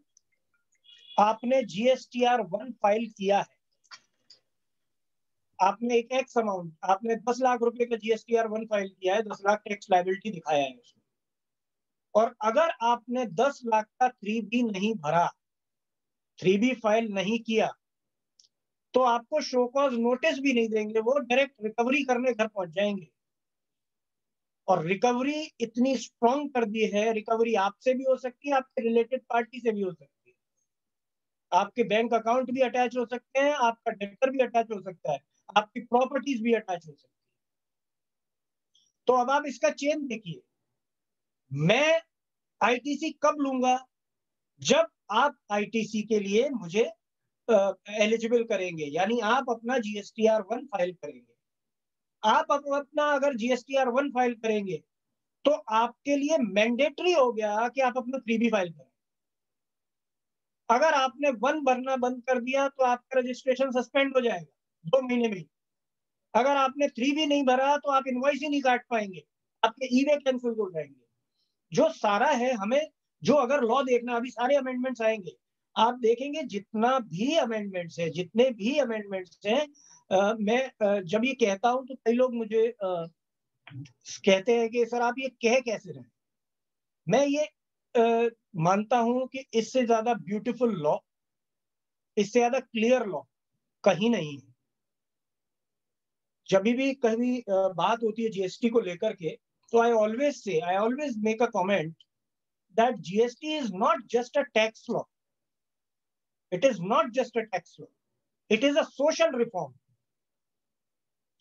Speaker 5: आपने GSTR 1 फाइल किया है, आपने एक एक्स अमाउंट, आपने 10 लाख रुपए का GSTR 1 फाइल किया है, 10 लाख टैक्स लायबिलिटी दिखाया है उसमें, और अगर आपने 10 लाख का 3B नहीं भरा, 3B फाइल नहीं किया, तो आपको शो कॉज नोटिस भी नहीं देंगे, वो डायरेक्ट रिकवरी करने घर पहुंच जाएंगे। और रिकवरी इतनी स्ट्रॉन्ग कर दी है, रिकवरी आपसे भी हो सकती है, आपके रिलेटेड पार्टी से भी हो सकती है, आपके बैंक अकाउंट भी अटैच हो सकते हैं, आपका डेटर भी अटैच हो सकता है, आपकी प्रॉपर्टीज भी अटैच हो सकती है। तो अब आप इसका चेन देखिए, मैं ITC कब लूंगा, जब आप ITC के लिए मुझे एलिजिबल करेंगे, यानी आप अपना GSTR 1 फाइल करेंगे। आप अपना अगर GSTR 1 फाइल करेंगे तो आपके लिए मैंडेटरी हो गया कि आप अपना 3B फाइल करें। अगर आपने 1 भरना बंद कर दिया तो आपका रजिस्ट्रेशन सस्पेंड हो जाएगा 2 महीने में। अगर आपने 3B नहीं भरा तो आप इनवॉइस ही नहीं काट पाएंगे, आपके ई-वे कैंसिल हो जाएंगे। जो सारा है, हमें जो अगर लॉ देखना, अभी सारे अमेंडमेंट्स आएंगे, आप देखेंगे जितना भी अमेंडमेंट्स है, जितने भी अमेंडमेंट्स हैं, मैं जब ये कहता हूं तो कई लोग मुझे कहते हैं कि सर आप ये कह कैसे रहे हैं। मैं ये मानता हूं कि इससे ज्यादा ब्यूटीफुल लॉ, इससे ज्यादा क्लियर लॉ कहीं नहीं है। जब भी कभी बात होती है GST को लेकर के, तो I always make a comment that GST is not just a tax law. It is not just a tax law. It is a social reform.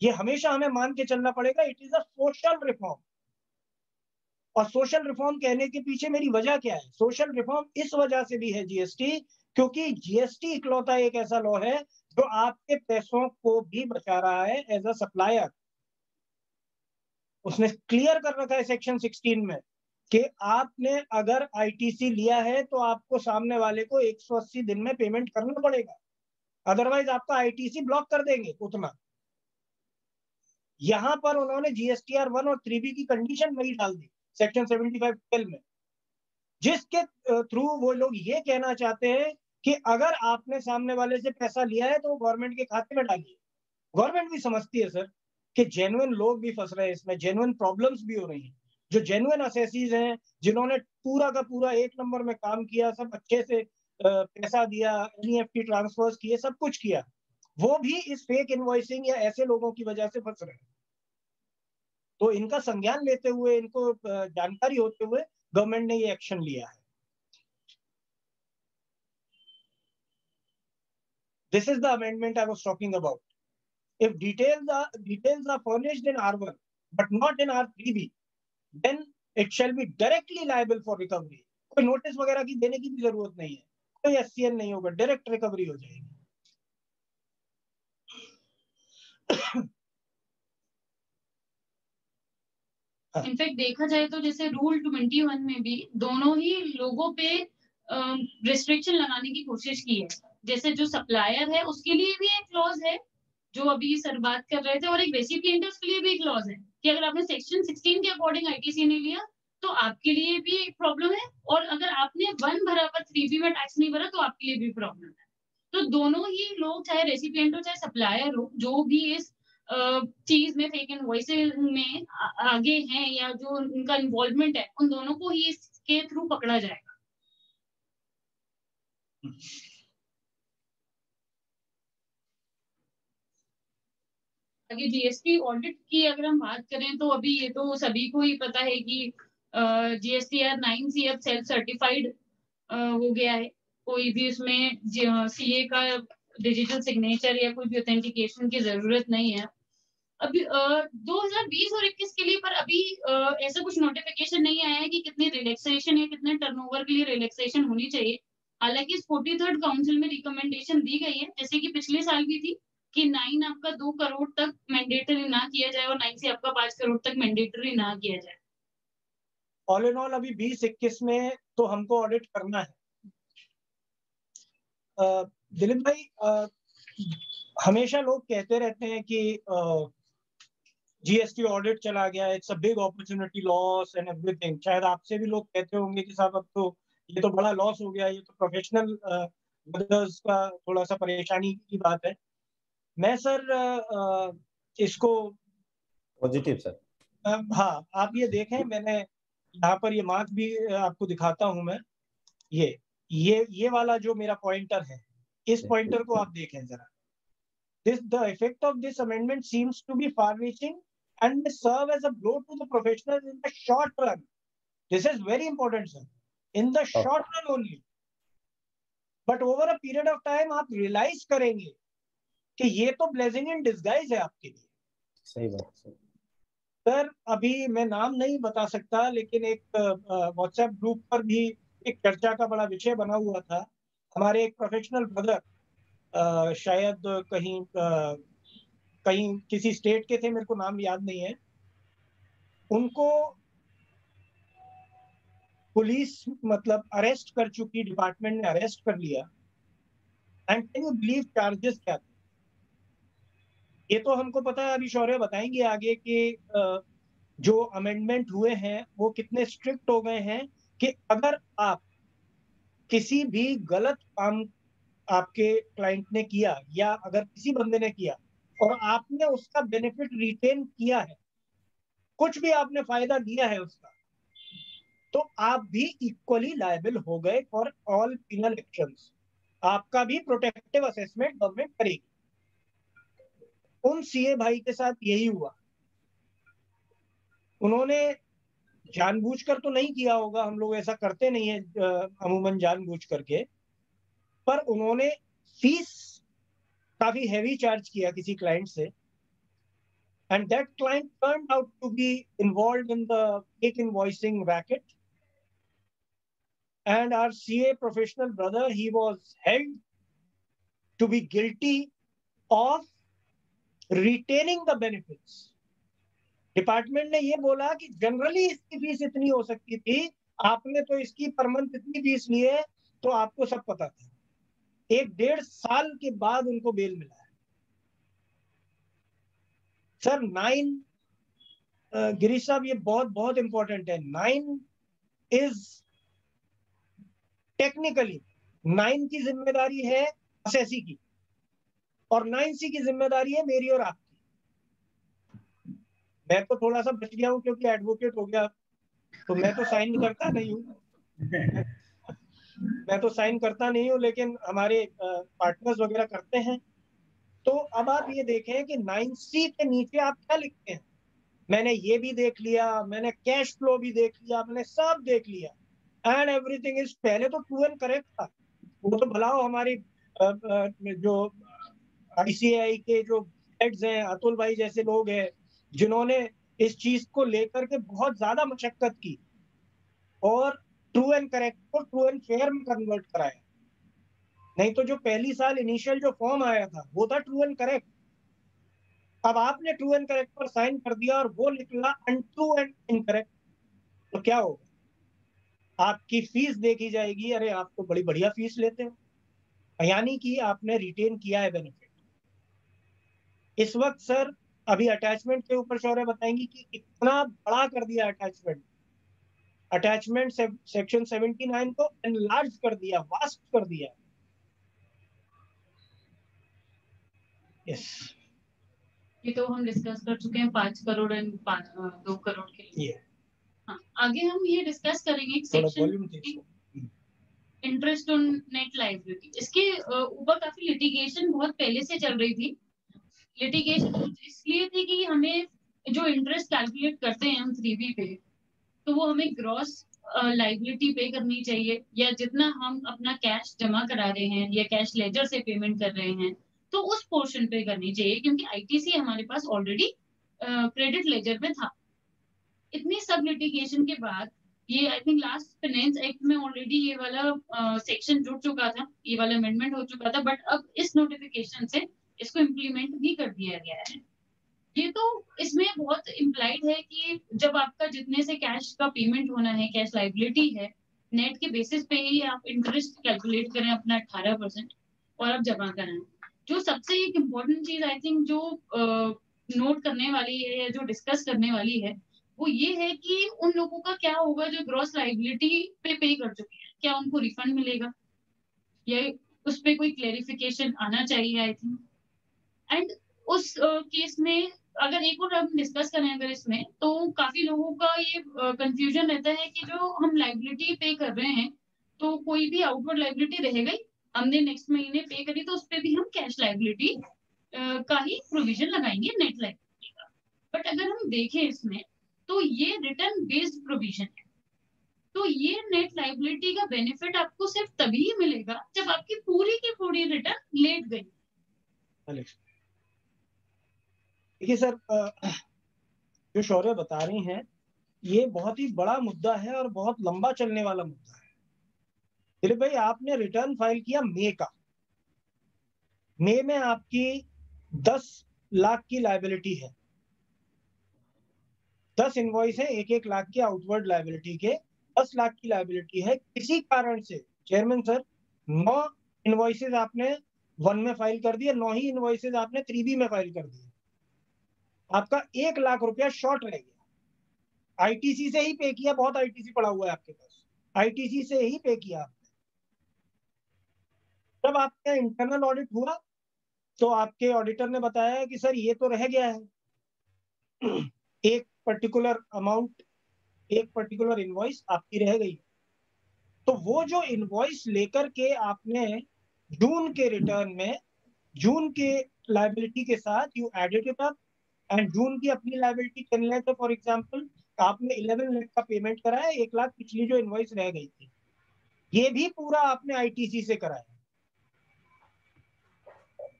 Speaker 5: ये हमेशा हमें मान के चलना पड़ेगा, it is a social reform. और सोशल रिफॉर्म कहने के पीछे मेरी वजह क्या है? सोशल रिफॉर्म इस वजह से भी है GST, क्योंकि GST इकलौता एक ऐसा लॉ है जो आपके पैसों को भी बचा रहा है एज अ सप्लायर। उसने क्लियर कर रखा है सेक्शन 16 में कि आपने अगर ITC लिया है तो आपको सामने वाले को 180 दिन में पेमेंट करना पड़ेगा, अदरवाइज आपका ITC ब्लॉक कर देंगे उतना। यहां पर उन्होंने GSTR 1 और 3B की कंडीशन वही डाल दी सेक्शन 75 में, जिसके थ्रू वो लोग ये कहना चाहते हैं कि अगर आपने सामने वाले से पैसा लिया है तो गवर्नमेंट के खाते में डालिए। गवर्नमेंट भी समझती है सर कि जेन्युइन लोग भी फंस रहे हैं इसमें, जेन्युइन प्रॉब्लम्स भी हो रही हैं। जो जेन्युइन असेसीज हैं, जिन्होंने पूरा का पूरा 1 नंबर में काम किया, सब अच्छे से पैसा दिया, NEFT ट्रांसफर्स किए, सब कुछ किया, वो भी इस फेक इनवॉइसिंग या ऐसे लोगों की वजह से फंस रहे हैं। तो इनका संज्ञान लेते हुए, इनको जानकारी होते हुए गवर्नमेंट ने ये एक्शन लिया है। This is the amendment I was talking about. If details are furnished in R1 but not in R3B, then it shall be directly liable for recovery. कोई नोटिस वगैरह की देने की भी जरूरत नहीं है, कोई SCN नहीं होगा, डायरेक्ट रिकवरी हो जाएगी।
Speaker 6: इनफैक्ट देखा जाए तो जैसे रूल 21 में भी दोनों ही लोगों पे रिस्ट्रिक्शन लगाने की कोशिश की है। जैसे जो सप्लायर है उसके लिए भी एक क्लॉज है जो अभी सर बात कर रहे थे, और एक रेसिपिएंट के लिए भी एक क्लॉज है कि अगर आपने सेक्शन 16 के अकॉर्डिंग ITC नहीं लिया तो आपके लिए भी एक प्रॉब्लम है, और अगर आपने 1 भरा पर 3B में टैक्स नहीं भरा तो आपके लिए भी प्रॉब्लम है। तो दोनों ही लोग, चाहे रेसिपिएंट हो चाहे सप्लायर हो, जो भी इस चीज में फेक इनवॉइसेस में आगे हैं या जो उनका इन्वॉल्वमेंट है, उन दोनों को ही इसके थ्रू पकड़ा जाएगा। आगे GST ऑडिट की अगर हम बात करें तो अभी ये तो सभी को ही पता है कि GSTR 9C अब सेल्फ सर्टिफाइड हो गया है। कोई भी उसमें सीए का डिजिटल सिग्नेचर या कोई भी ऑथेंटिकेशन की जरूरत नहीं है अभी 2020 और 21 के लिए। पर अभी ऐसा कुछ नोटिफिकेशन नहीं आया है कि कितने रिलैक्सेशन या कितने टर्नओवर के लिए रिलैक्सेशन होनी चाहिए। हालांकि इस 43rd काउंसिल में रिकमेंडेशन दी गई है, जैसे कि पिछले साल भी थी, कि 9 आपका 2 करोड़ तक मैंडेटरी ना किया जाए और 9 से आपका 5 करोड़ तक मैंडेटरी ना किया जाए।
Speaker 5: ऑल इन ऑल अभी 20-21 में तो हमको ऑडिट करना है। दिलीप भाई, हमेशा लोग कहते रहते हैं कि जीएसटी ऑडिट चला गया, it's a big opportunity loss and everything. शायद आपसे भी लोग कहते होंगे कि साहब अब तो ये तो बड़ा लॉस हो गया, ये तो प्रोफेशनल ब्रदर्स का थोड़ा सा परेशानी की बात है। मैं सर इसको
Speaker 2: पॉजिटिव सर।
Speaker 5: हाँ, आप ये देखें, मैंने यहाँ पर ये मार्क भी आपको दिखाता हूँ मैं। ये वाला जो मेरा पॉइंटर है, इस पॉइंटर को आप देखें जरा। The effect of this amendment seems to be far-reaching and may serve as a blow to the professionals in the short run. This is very important, sir. In the short run only. But over a period of time, आप realize करेंगे कि ये तो blessing in disguise है आपके लिए।
Speaker 2: सही बात सर।
Speaker 5: सर अभी मैं नाम नहीं बता सकता, लेकिन एक व्हाट्सएप ग्रुप पर भी एक चर्चा का बड़ा विषय बना हुआ था। हमारे एक प्रोफेशनल ब्रदर, शायद कहीं किसी स्टेट के थे, मेरे को नाम याद नहीं है, उनको पुलिस मतलब अरेस्ट कर चुकी, डिपार्टमेंट ने अरेस्ट कर लिया। And can you believe charges क्या थे? ये तो हमको पता है, अभी शौर्य बताएंगे आगे कि जो अमेंडमेंट हुए हैं वो कितने स्ट्रिक्ट हो गए हैं कि अगर आप किसी भी गलत काम आपके क्लाइंट ने किया या अगर किसी बंदे ने किया और आपने उसका बेनिफिट रिटेन किया है, कुछ भी आपने फायदा दिया है उसका, तो आप भी इक्वली लायबल हो गए फॉर ऑल पिनल एक्शंस। आपका भी प्रोटेक्टिव असेसमेंट गवर्नमेंट करेगी। उन सीए भाई के साथ यही हुआ। उन्होंने जानबूझकर तो नहीं किया होगा, हम लोग ऐसा करते नहीं है अमूमन जानबूझ करके, पर उन्होंने फीस काफी हैवी चार्ज किया किसी क्लाइंट से, and that client turned out to be involved in the fake invoicing racket. And our CA professional brother, he was held to be guilty of retaining the benefits. Department ने ये बोला कि जनरली इसकी फीस इतनी हो सकती थी, आपने तो इसकी पर मंथ इतनी फीस ली है, तो आपको सब पता था। 1-1.5 साल के बाद उनको बेल मिला है। सर 9 गिरीश साहब, ये बहुत बहुत इंपॉर्टेंट है। 9 इज टेक्निकली 9 की जिम्मेदारी है असेसी की, और 9C की जिम्मेदारी है मेरी और आपकी। मैं तो थोड़ा सा बच गया हूँ क्योंकि एडवोकेट हो गया, तो मैं तो साइन करता नहीं हूँ मैं तो साइन करता नहीं हूँ, लेकिन हमारे पार्टनर्स वगैरह करते हैं। तो अब आप ये देखें कि 9C के नीचे आप क्या लिखते हैं। मैंने ये भी देख लिया, मैंने कैश फ्लो भी देख लिया, मैंने सब देख लिया, एंड एवरीथिंग इज पहले तो ट्रू एंड करेक्ट था। वो तो भलाओ हमारी जो आईसीआई के जो हेड्स हैं, अतुल भाई जैसे लोग हैं, जिन्होंने इस चीज को लेकर के बहुत ज्यादा मशक्कत की और ट्रू एंड करेक्ट को ट्रू एंड फेयर में कन्वर्ट कराया। नहीं तो जो पहली साल इनिशियल जो फॉर्म आया था वो था ट्रू एंड करेक्ट। अब आपने ट्रू एंड करेक्ट पर साइन कर दिया और वो निकला अनट्रू एंड इनकरेक्ट, तो क्या होगा? आपकी फीस देखी जाएगी, अरे आप तो बड़ी बढ़िया फीस लेते हो, यानी कि आपने रिटेन किया है बेनिफिट। इस वक्त सर अभी अटैचमेंट के ऊपर शौर्य बताएंगी कि इतना बड़ा कर दिया अटैचमेंट। अटैचमेंट सेक्शन 79 को एनलार्ज कर दिया, वास्ट कर दिया। यस,
Speaker 6: ये तो हम डिस्कस कर चुके हैं 5 करोड़ एंड 2 करोड़ के लिए। हाँ, आगे हम ये डिस्कस करेंगे section interest on net liability. इसके ऊपर काफी लिटिगेशन बहुत पहले से चल रही थी। लिटिगेशन इसलिए थी कि हमें जो इंटरेस्ट कैलकुलेट करते हैं हम 3B पे, तो वो हमें ग्रॉस लाइबिलिटी पे करनी चाहिए, या जितना हम अपना कैश जमा करा रहे हैं या कैश लेजर से पेमेंट कर रहे हैं तो उस पोर्शन पे करनी चाहिए, क्योंकि आईटीसी हमारे पास ऑलरेडी क्रेडिट लेजर में था। इतनी सब लिटिगेशन के बाद ये I think last finance act में ऑलरेडी ये वाला सेक्शन जुड़ चुका था, ये वाला अमेंडमेंट हो चुका था, बट अब इस नोटिफिकेशन से इसको इम्प्लीमेंट भी कर दिया गया है। ये तो इसमें बहुत इम्प्लाइड है कि जब आपका जितने से कैश का पेमेंट होना है, कैश लाइबिलिटी है, नेट के बेसिस पे ही आप इंटरेस्ट कैलकुलेट करें अपना 18% और आप जमा कराएं। जो सबसे एक इम्पोर्टेंट चीज आई थिंक जो नोट करने वाली है या जो डिस्कस करने वाली है वो ये है कि उन लोगों का क्या होगा जो ग्रॉस लाइबिलिटी पे कर चुके हैं, क्या उनको रिफंड मिलेगा या उस पर कोई क्लेरिफिकेशन आना चाहिए आई थिंक। एंड उस केस में अगर एक और हम डिस्कस करें अगर इसमें, तो काफी लोगों का ये कंफ्यूजन रहता है कि जो हम लाइबिलिटी पे कर रहे हैं तो कोई भी आउटवर्ड लाइबिलिटी रहेगा ही, हमने नेक्स्ट महीने पे करी तो उस पर भी हम कैश लाइबिलिटी का ही प्रोविजन लगाएंगे नेट लाइबिलिटी का। बट अगर हम देखें इसमें तो ये रिटर्न बेस्ड प्रोविजन है, तो ये नेट लाइबिलिटी का बेनिफिट आपको सिर्फ तभी मिलेगा जब आपकी पूरी की पूरी रिटर्न लेट गई।
Speaker 5: देखिए सर, जो शौर्य बता रही हैं ये बहुत ही बड़ा मुद्दा है और बहुत लंबा चलने वाला मुद्दा है। दिलीप भाई, आपने रिटर्न फाइल किया मई का, मई में आपकी 10 लाख की लायबिलिटी है, 10 इनवॉइस है 1-1 लाख की आउटवर्ड लायबिलिटी के, 10 लाख की लायबिलिटी है। किसी कारण से चेयरमैन सर 9 इनवॉइसेज आपने 1 में फाइल कर दिए, 9 ही इनवॉइसेज आपने 3B में फाइल कर दिए, आपका 1 लाख रुपया शॉर्ट रह गया। आईटीसी से ही पे किया, बहुत आईटीसी पड़ा हुआ है आपके पास, आईटीसी से ही पे किया आपने। जब आपका इंटरनल ऑडिट हुआ तो आपके ऑडिटर ने बताया कि सर ये तो रह गया है, एक पर्टिकुलर अमाउंट, एक पर्टिकुलर इनवॉइस आपकी रह गई। तो वो जो इनवॉइस लेकर के आपने जून के रिटर्न में जून के लायबिलिटी के साथ you added it up, and June की अपनी लायबिलिटी 10 लाख है फॉर एग्जांपल, आपने 11 लाख का पेमेंट कराया, 1 लाख पिछली जो इनवॉइस रह गई थी, ये भी पूरा आपने आईटीसी से कराया।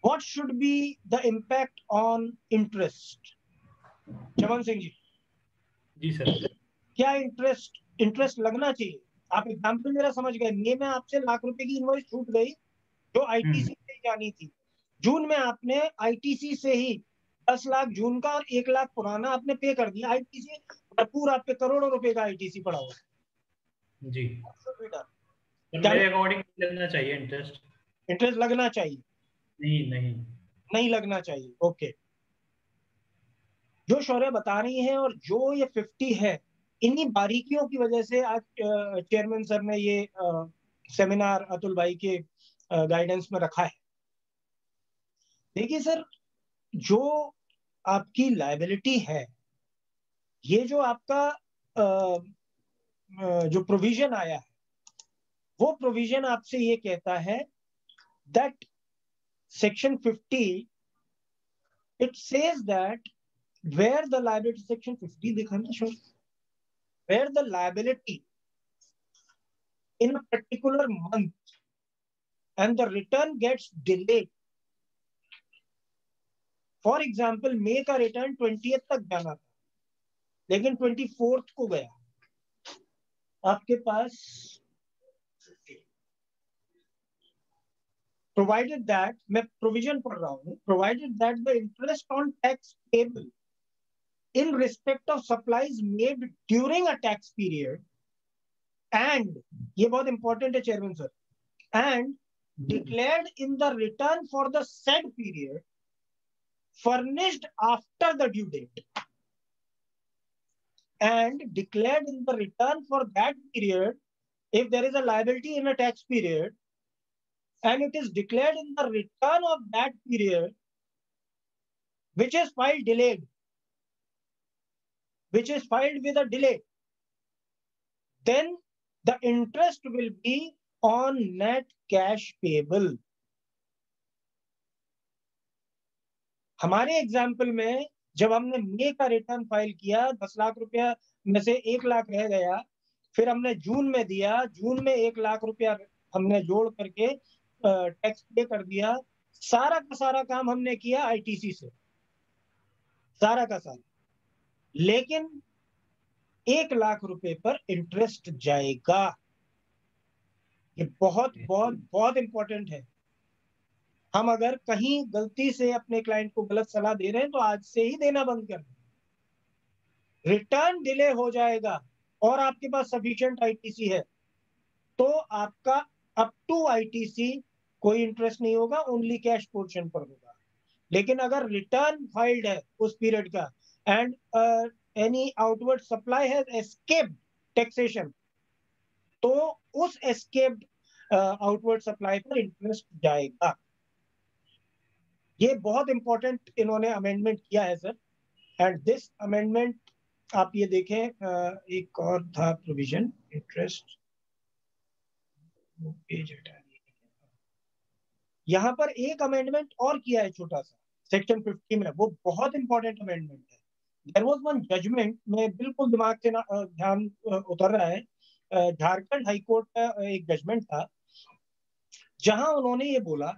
Speaker 5: What should be the impact on interest? Chaman Singh ji.
Speaker 3: जी सर।
Speaker 5: क्या इंटरेस्ट लगना चाहिए? आप एग्जाम्पल मेरा समझ गए, मई में आपसे लाख रुपए की इनवॉइस छूट गई जो आईटीसी से जानी थी, जून में आपने आईटीसी से ही 10 लाख जून का और 1 लाख पुराना आपने पे कर दिया। आईटीसी भरपूर, आप पे करोड़ों रुपए का आईटीसी पड़ा हुआ है
Speaker 3: जी। तो मेरे अकॉर्डिंग लगना चाहिए
Speaker 5: इंटरेस्ट लगना चाहिए? नहीं लगना चाहिए। ओके, जो शौर्य बता रही हैं और जो ये 50 है, इन्हीं बारीकियों की वजह से आज चेयरमैन सर ने ये सेमिनार अतुल भाई के गाइडेंस में रखा है। देखिए सर, जो आपकी लायबिलिटी है, ये जो आपका जो प्रोविजन आया है, वो प्रोविजन आपसे ये कहता है that section 50 it says that where the liability, section 50 दिखाना show, where the liability in a particular month and the return gets delayed. For example, मई का रिटर्न 20th तक जाना था लेकिन 24th को गया आपके पास, provided that, मैं प्रोविजन पढ़ रहा हूँ, provided that the interest on tax payable in respect of supplies made during a tax period, and ये बहुत important है chairman sir, and declared in the return for the said period furnished after the due date, and declared in the return for that period if there is a liability in a tax period and it is declared in the return of that period which is filed delayed, which is filed with a delay, then the interest will be on net cash payable. हमारे एग्जाम्पल में जब हमने मई का रिटर्न फाइल किया, 10 लाख रुपया में से 1 लाख रह गया, फिर हमने जून में दिया, जून में 1 लाख रुपया हमने जोड़ करके टैक्स पे कर दिया। सारा का सारा काम हमने किया आईटीसी से, सारा का सारा, लेकिन 1 लाख रुपए पर इंटरेस्ट जाएगा। ये बहुत बहुत बहुत इंपॉर्टेंट है। हम अगर कहीं गलती से अपने क्लाइंट को गलत सलाह दे रहे हैं तो आज से ही देना बंद कर दें। रिटर्न डिले हो जाएगा और आपके पास सफिशिएंट आईटीसी है तो आपका अप टू आईटीसी कोई इंटरेस्ट नहीं होगा, ओनली कैश पोर्शन पर होगा। लेकिन अगर रिटर्न फाइल्ड है उस पीरियड का and any outward supply has escaped taxation, तो उस एस्केप्ड आउटवर्ड सप्लाई पर इंटरेस्ट जाएगा। ये बहुत इंपॉर्टेंट इन्होंने अमेंडमेंट किया है सर। एंड दिस अमेंडमेंट आप ये देखें, एक और था प्रोविजन इंटरेस्ट, पेज हटा दिया। यहाँ पर एक अमेंडमेंट और किया है छोटा सा सेक्शन 50 में, वो बहुत इंपॉर्टेंट अमेंडमेंट है। देयर वाज वन जजमेंट, में बिल्कुल दिमाग से ध्यान उतर रहा है, झारखंड हाई कोर्ट का एक जजमेंट था जहां उन्होंने ये बोला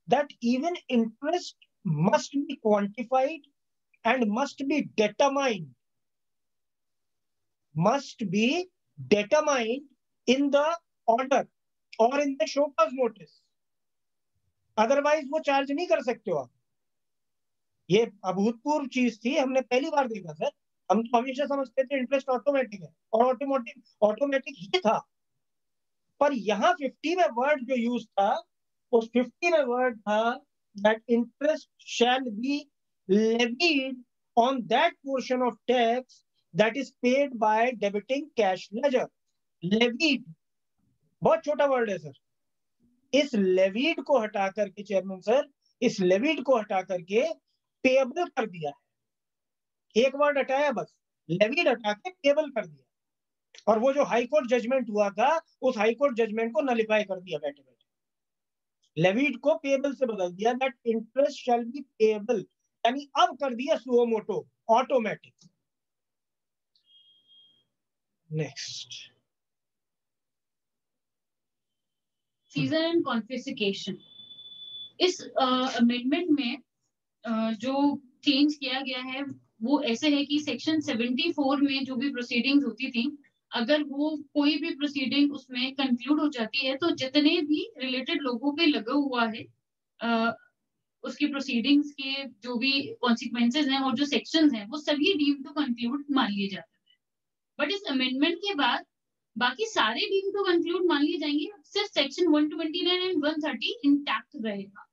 Speaker 5: that even interest must be quantified and must be determined in the order और in the show cause notice, otherwise वो चार्ज नहीं कर सकते हो आप। ये अभूतपूर्व चीज थी, हमने पहली बार देखा सर। हम तो हमेशा समझते थे इंटरेस्ट ऑटोमेटिक है और ऑटोमेटिक ही था, पर यहाँ 50 में वर्ड जो यूज था, उस 50 में वर्ड था that interest shall be levied on that portion of tax that is paid by debiting cash ledger. Levied बहुत छोटा वर्ड है सर। इस लेवीड को हटा करके चेयरमैन सर, इस लेवीड को हटा करके पेएबल कर दिया है। एक वर्ड हटाया बस, लेवीड हटा के पेएबल कर दिया। और वो जो हाई कोर्ट जजमेंट हुआ था, उस हाई कोर्ट जजमेंट को नलिफाई कर दिया बैठे बैठे। लेवीड को पेएबल से बदल दिया, that interest shall be payable, यानी अब कर दिया suo motu, automatic. Next,
Speaker 6: seizure and confiscation. इस अमेंडमेंट में जो चेंज किया गया है वो ऐसे है कि सेक्शन 74 में जो भी प्रोसीडिंग्स होती थी, अगर वो कोई भी प्रोसीडिंग उसमें कंक्लूड हो जाती है तो जितने भी रिलेटेड लोगों पे लगा हुआ है उसकी प्रोसीडिंग्स के जो भी कॉन्सिक्वेंसेस हैं और जो सेक्शंस हैं वो सभी डीम टू कंक्लूड मान लिए जाते हैं। बट इस अमेंडमेंट के बाद बाकी सारे डीम टू कंक्लूड मान लिए जाएंगे, सिर्फ सेक्शन 129 एंड 130 इंटैक्ट रहेगा।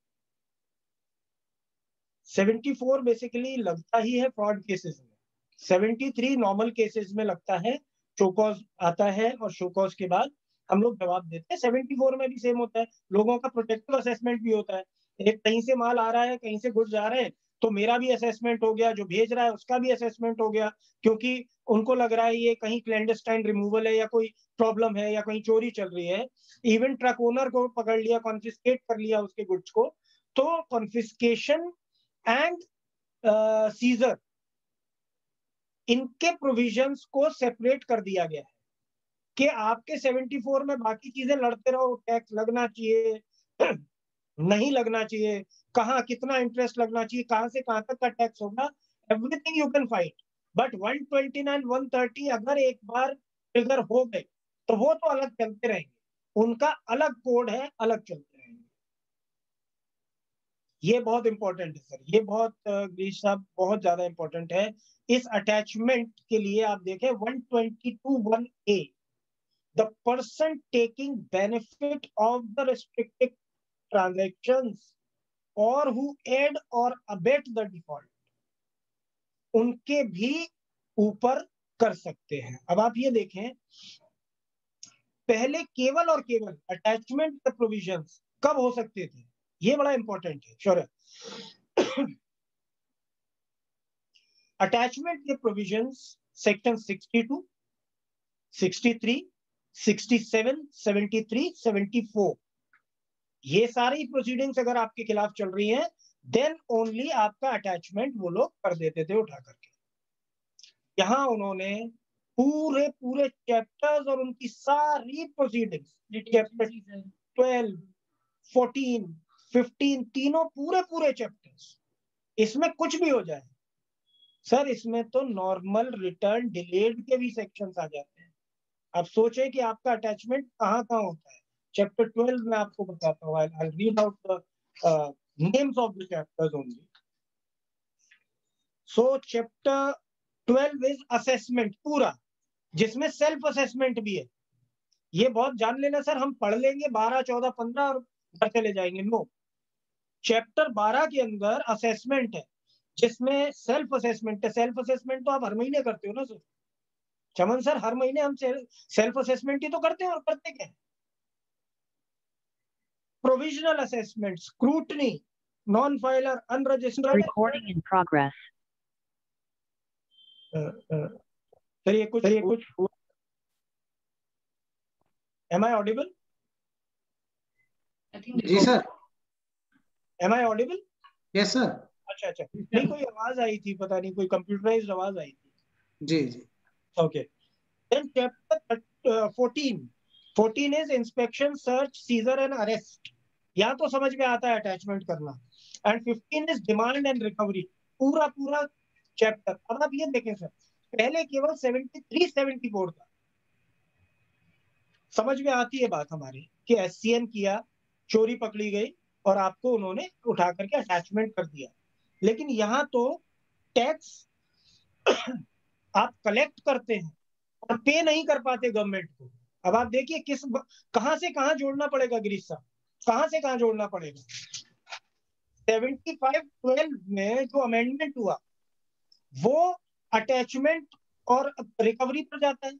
Speaker 5: 74 बेसिकली लगता ही है फ्रॉड केसेस में, 73 नॉर्मल केसेस में लगता है, शोकॉज आता है और शोकॉज के बाद हम लोग जवाब देते हैं। 74 में भी सेम होता है, लोगों का प्रोटेक्टिव असेसमेंट भी होता है। एक कहीं से माल आ रहा है, कहीं से गुड्स आ रहे हैं, तो मेरा भी असेसमेंट हो गया, जो भेज रहा है उसका भी असेसमेंट हो गया, क्योंकि उनको लग रहा है ये कहीं क्लैंडस्टाइन रिमूवल है या कोई प्रॉब्लम है या कहीं चोरी चल रही है। इवन ट्रक ओनर को पकड़ लिया, कॉन्फिस्केट कर लिया उसके गुड्स को। तो कॉन्फिस्केशन एंड सीजर, इनके प्रोविजंस को सेपरेट कर दिया गया है कि आपके 74 में बाकी चीजें लड़ते रहो, टैक्स लगना चाहिए नहीं लगना चाहिए, कहाँ कितना इंटरेस्ट लगना चाहिए, कहां से कहां तक का टैक्स होगा, everything you can fight. But 129 130 अगर एक बार ट्रिगर हो गए तो वो तो अलग चलते रहेंगे, उनका अलग कोड है, अलग चलते रहेंगे। ये बहुत इंपॉर्टेंट है सर, ये बहुत गिरीश साहब बहुत ज्यादा इंपॉर्टेंट है। इस अटैचमेंट के लिए आप देखें 122(1)(a), the person taking benefit of the restricted transactions और हु एड और अबेट द डिफॉल्ट, उनके भी ऊपर कर सकते हैं। अब आप ये देखें, पहले केवल और केवल अटैचमेंट के प्रोविजंस कब हो सकते थे, ये बड़ा इंपॉर्टेंट है शौर्य। अटैचमेंट के प्रोविजंस सेक्शन 62, 63, 67, 73, 74, ये सारी प्रोसीडिंग्स अगर आपके खिलाफ चल रही हैं, देन ओनली आपका अटैचमेंट वो लोग कर देते थे उठा करके। यहां उन्होंने पूरे पूरे चैप्टर्स और उनकी सारी प्रोसीडिंग्स, चैप्टर 12, 14, 15, तीनों पूरे पूरे चैप्टर्स, इसमें कुछ भी हो जाए सर, इसमें तो नॉर्मल, रिटर्न, डिलेड के भी सेक्शंस आ जाते हैं। आप सोचे कि आपका अटैचमेंट कहाँ कहाँ होता है। चैप्टर 12 में आपको बताता हूँ, I read out the names of the chapters only. So chapter 12 is assessment पूरा, जिसमें सेल्फ असेसमेंट भी है। ये बहुत जान लेना सर, हम पढ़ लेंगे 12, 14, 15 और घर चले जाएंगे। नो, चैप्टर 12 के अंदर असेसमेंट है, जिसमें सेल्फ असेसमेंट है। सेल्फ असेसमेंट तो आप हर महीने करते हो ना सर। चमन सर, हर महीने हम सेल्फ असेसमेंट ही तो करते हैं, और करते क्या है? Provisional assessment, scrutiny, non filer, unregistered.
Speaker 8: Recording in progress.
Speaker 5: Sir ये कुछ Am I audible?
Speaker 1: जी सर।
Speaker 5: Am I audible?
Speaker 1: Yes sir.
Speaker 5: अच्छा, नहीं कोई आवाज आई थी, पता नहीं कोई कंप्यूटराइज्ड आवाज आई थी।
Speaker 1: जी।
Speaker 5: Okay, then chapter 14 is inspection, search, seizure and arrest. यहाँ तो समझ में आता है अटैचमेंट करना। And 15 is demand and recovery, पूरा पूरा चैप्टर। अब आप ये देखें सर, पहले केवल 73, 74 था। समझ में आती है बात हमारी कि SCN किया, चोरी पकड़ी गई और आपको उन्होंने उठा करके अटैचमेंट कर दिया। लेकिन यहाँ तो टैक्स आप कलेक्ट करते हैं और पे नहीं कर पाते गवर्नमेंट को। अब आप देखिए कहां से कहां जोड़ना पड़ेगा गिरीश साहब, कहां से कहां जोड़ना पड़ेगा। 75-12 में जो अमेंडमेंट हुआ वो अटैचमेंट और रिकवरी पर जाता है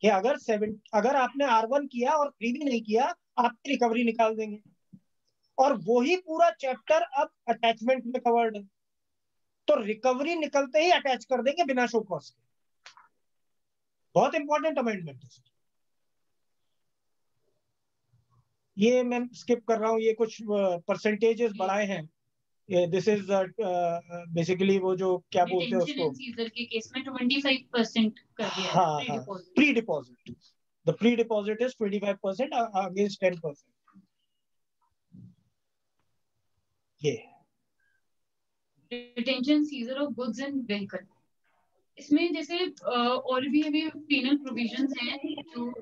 Speaker 5: कि अगर आपने R1 किया और 3 भी नहीं किया, आपकी रिकवरी निकाल देंगे। और वही पूरा चैप्टर अब अटैचमेंट में कवर्ड है, तो रिकवरी निकलते ही अटैच कर देंगे बिना शो कॉज के। बहुत इंपॉर्टेंट अमेंडमेंट है। ये मैं स्किप कर रहा हूँ, ये कुछ परसेंटेजेस बढ़ाए हैं। दिस इज बेसिकली वो जो क्या बोलते हैं उसको,
Speaker 6: सीजर के केस में 25% कर दिया।
Speaker 5: हाँ, pre deposit. The pre deposit is 25% against 10%। ये
Speaker 6: detention, scissor of goods and vehicle, इसमें जैसे और भी अभी पेनल प्रोविजंस हैं जो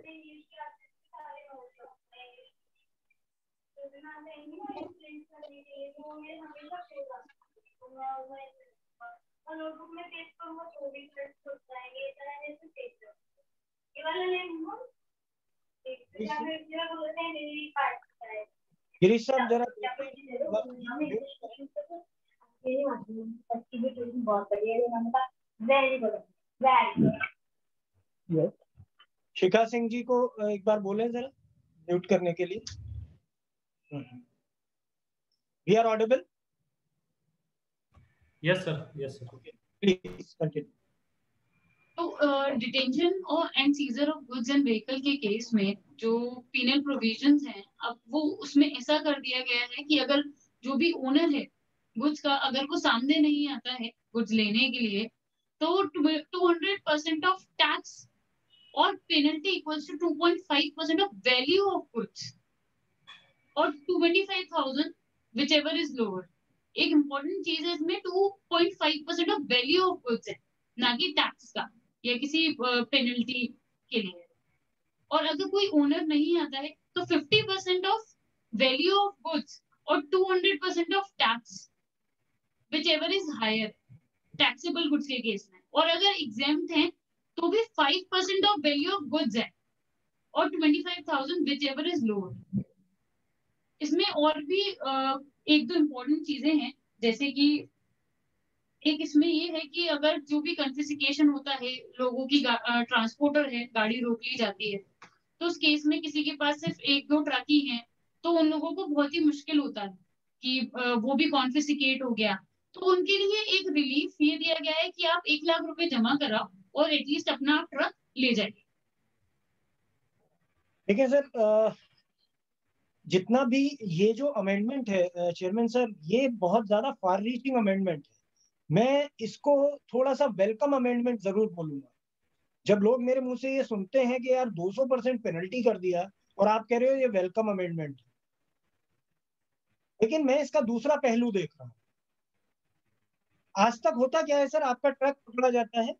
Speaker 5: गिरीश साहब जरा शिखा सिंह जी को एक बार बोले जरा म्यूट करने के लिए। We are audible?
Speaker 3: Yes sir, yes sir.
Speaker 5: Okay, please continue.
Speaker 6: तो डिटेंशन और and seizure of goods and vehicle के केस में जो पीनल प्रोविजंस हैं, अब वो उसमें ऐसा कर दिया गया है कि अगर जो भी ओनर है गुड्स का, अगर वो सामने नहीं आता है गुड्स लेने के लिए, तो 200% ऑफ टैक्स और penalty equals to 2.5% of value of goods और 25,000 whichever is lower। एक इम्पोर्टेंट चीज है इसमें 2.5% ऑफ वैल्यू ऑफ गुड्स है, ना कि टैक्स का या किसी पेनल्टी के लिए। और अगर कोई ओनर नहीं आता है तो 50% ऑफ वैल्यू ऑफ गुड्स और 200% of tax whichever is higher taxable goods के केस में। और अगर एग्जेम्प्ट हैं तो भी 5% ऑफ वैल्यू ऑफ गुड्स है और 25,000 whichever is lower। इसमें और भी एक दो इम्पोर्टेंट चीजें हैं, जैसे कि एक इसमें ये है कि अगर जो भी कन्फिस्केशन होता है, लोगों की ट्रांसपोर्टर है, गाड़ी रोक ली जाती है, तो उस केस में किसी के पास सिर्फ 1-2 ट्रक ही हैं, तो उन लोगों को बहुत ही मुश्किल होता है कि वो भी कॉन्फिस्केट हो गया। तो उनके लिए एक रिलीफ ये दिया गया है कि आप 1 लाख रुपए जमा कराओ और एटलीस्ट अपना ट्रक ले जाइए।
Speaker 5: देखिए सर, जितना भी ये जो अमेंडमेंट है चेयरमैन सर, ये बहुत ज्यादा फार रीचिंग अमेंडमेंट है। मैं इसको थोड़ा सा वेलकम अमेंडमेंट जरूर बोलूंगा। जब लोग मेरे मुंह से ये सुनते हैं कि यार 200% पेनल्टी कर दिया और आप कह रहे हो ये वेलकम अमेंडमेंट, लेकिन मैं इसका दूसरा पहलू देख रहा हूं। आज तक होता क्या है सर, आपका ट्रक पकड़ा जाता है,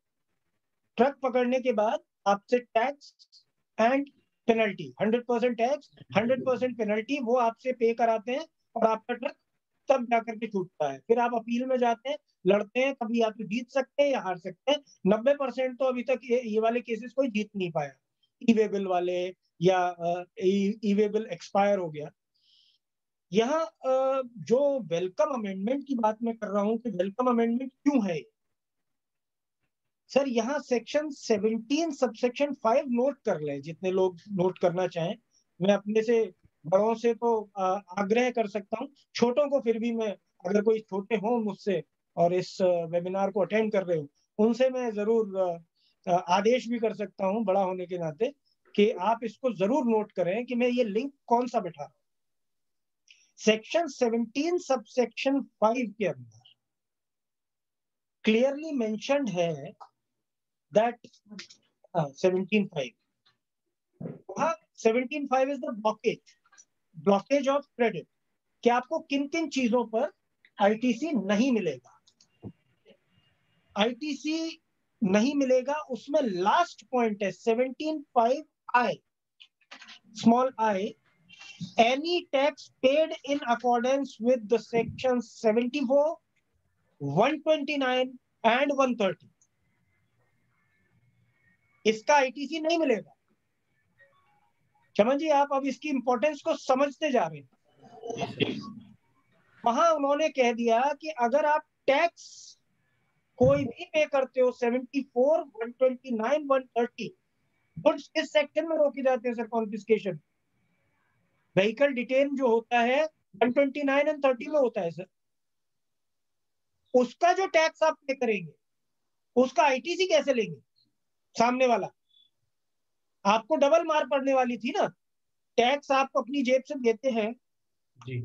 Speaker 5: ट्रक पकड़ने के बाद आपसे tax and penalty, 100% tax 100% penalty वो आपसे पे कराते हैं और आपका ट्रक तब जाकर के छूटता है। फिर आप अपील में जाते हैं, लड़ते हैं, कभी आप जीत सकते हैं या हार सकते हैं। 90% तो अभी तक ये वाले केसेस कोई जीत नहीं पाया, ई वे बिल वाले या ई वे बिल एक्सपायर हो गया। यहाँ जो वेलकम अमेंडमेंट की बात मैं कर रहा हूं कि वेलकम अमेंडमेंट क्यों है सर, यहाँ सेक्शन 17 सबसेक्शन 5 नोट कर ले, जितने लोग नोट करना चाहें। मैं अपने से बड़ों से तो आग्रह कर सकता हूँ, छोटों को फिर भी मैं, अगर कोई छोटे हों मुझसे और इस वेबिनार को अटेंड कर रहे हो, उनसे मैं जरूर आदेश भी कर सकता हूँ बड़ा होने के नाते कि आप इसको जरूर नोट करें कि मैं ये लिंक कौन सा बैठा रहा हूँ। सेक्शन 17 सबसेक्शन 5 के अंदर क्लियरली मेंशन्ड है that 17.5 वहाँ 17.5 is the blockage of credit, कि आपको किन किन चीजों पर आईटीसी नहीं मिलेगा। आईटीसी नहीं मिलेगा उसमें लास्ट पॉइंट है 17.5I small I, any tax paid in accordance with the section 74, 129 and 130, इसका आईटीसी नहीं मिलेगा। चमन जी, आप अब इसकी इंपॉर्टेंस को समझते जा रहे हैं। वहां उन्होंने कह दिया कि अगर आप टैक्स कोई भी पे करते हो 74, 129, 130, गुड्स किस सेक्शन में रोके जाते हैं सर? कॉन्फिस्केशन, व्हीकल डिटेन जो होता है 129 एंड 30 में होता है सर। उसका जो टैक्स आप पे करेंगे उसका आईटीसी कैसे लेंगे? सामने वाला आपको डबल मार पड़ने वाली थी ना। टैक्स आप अपनी जेब से देते हैं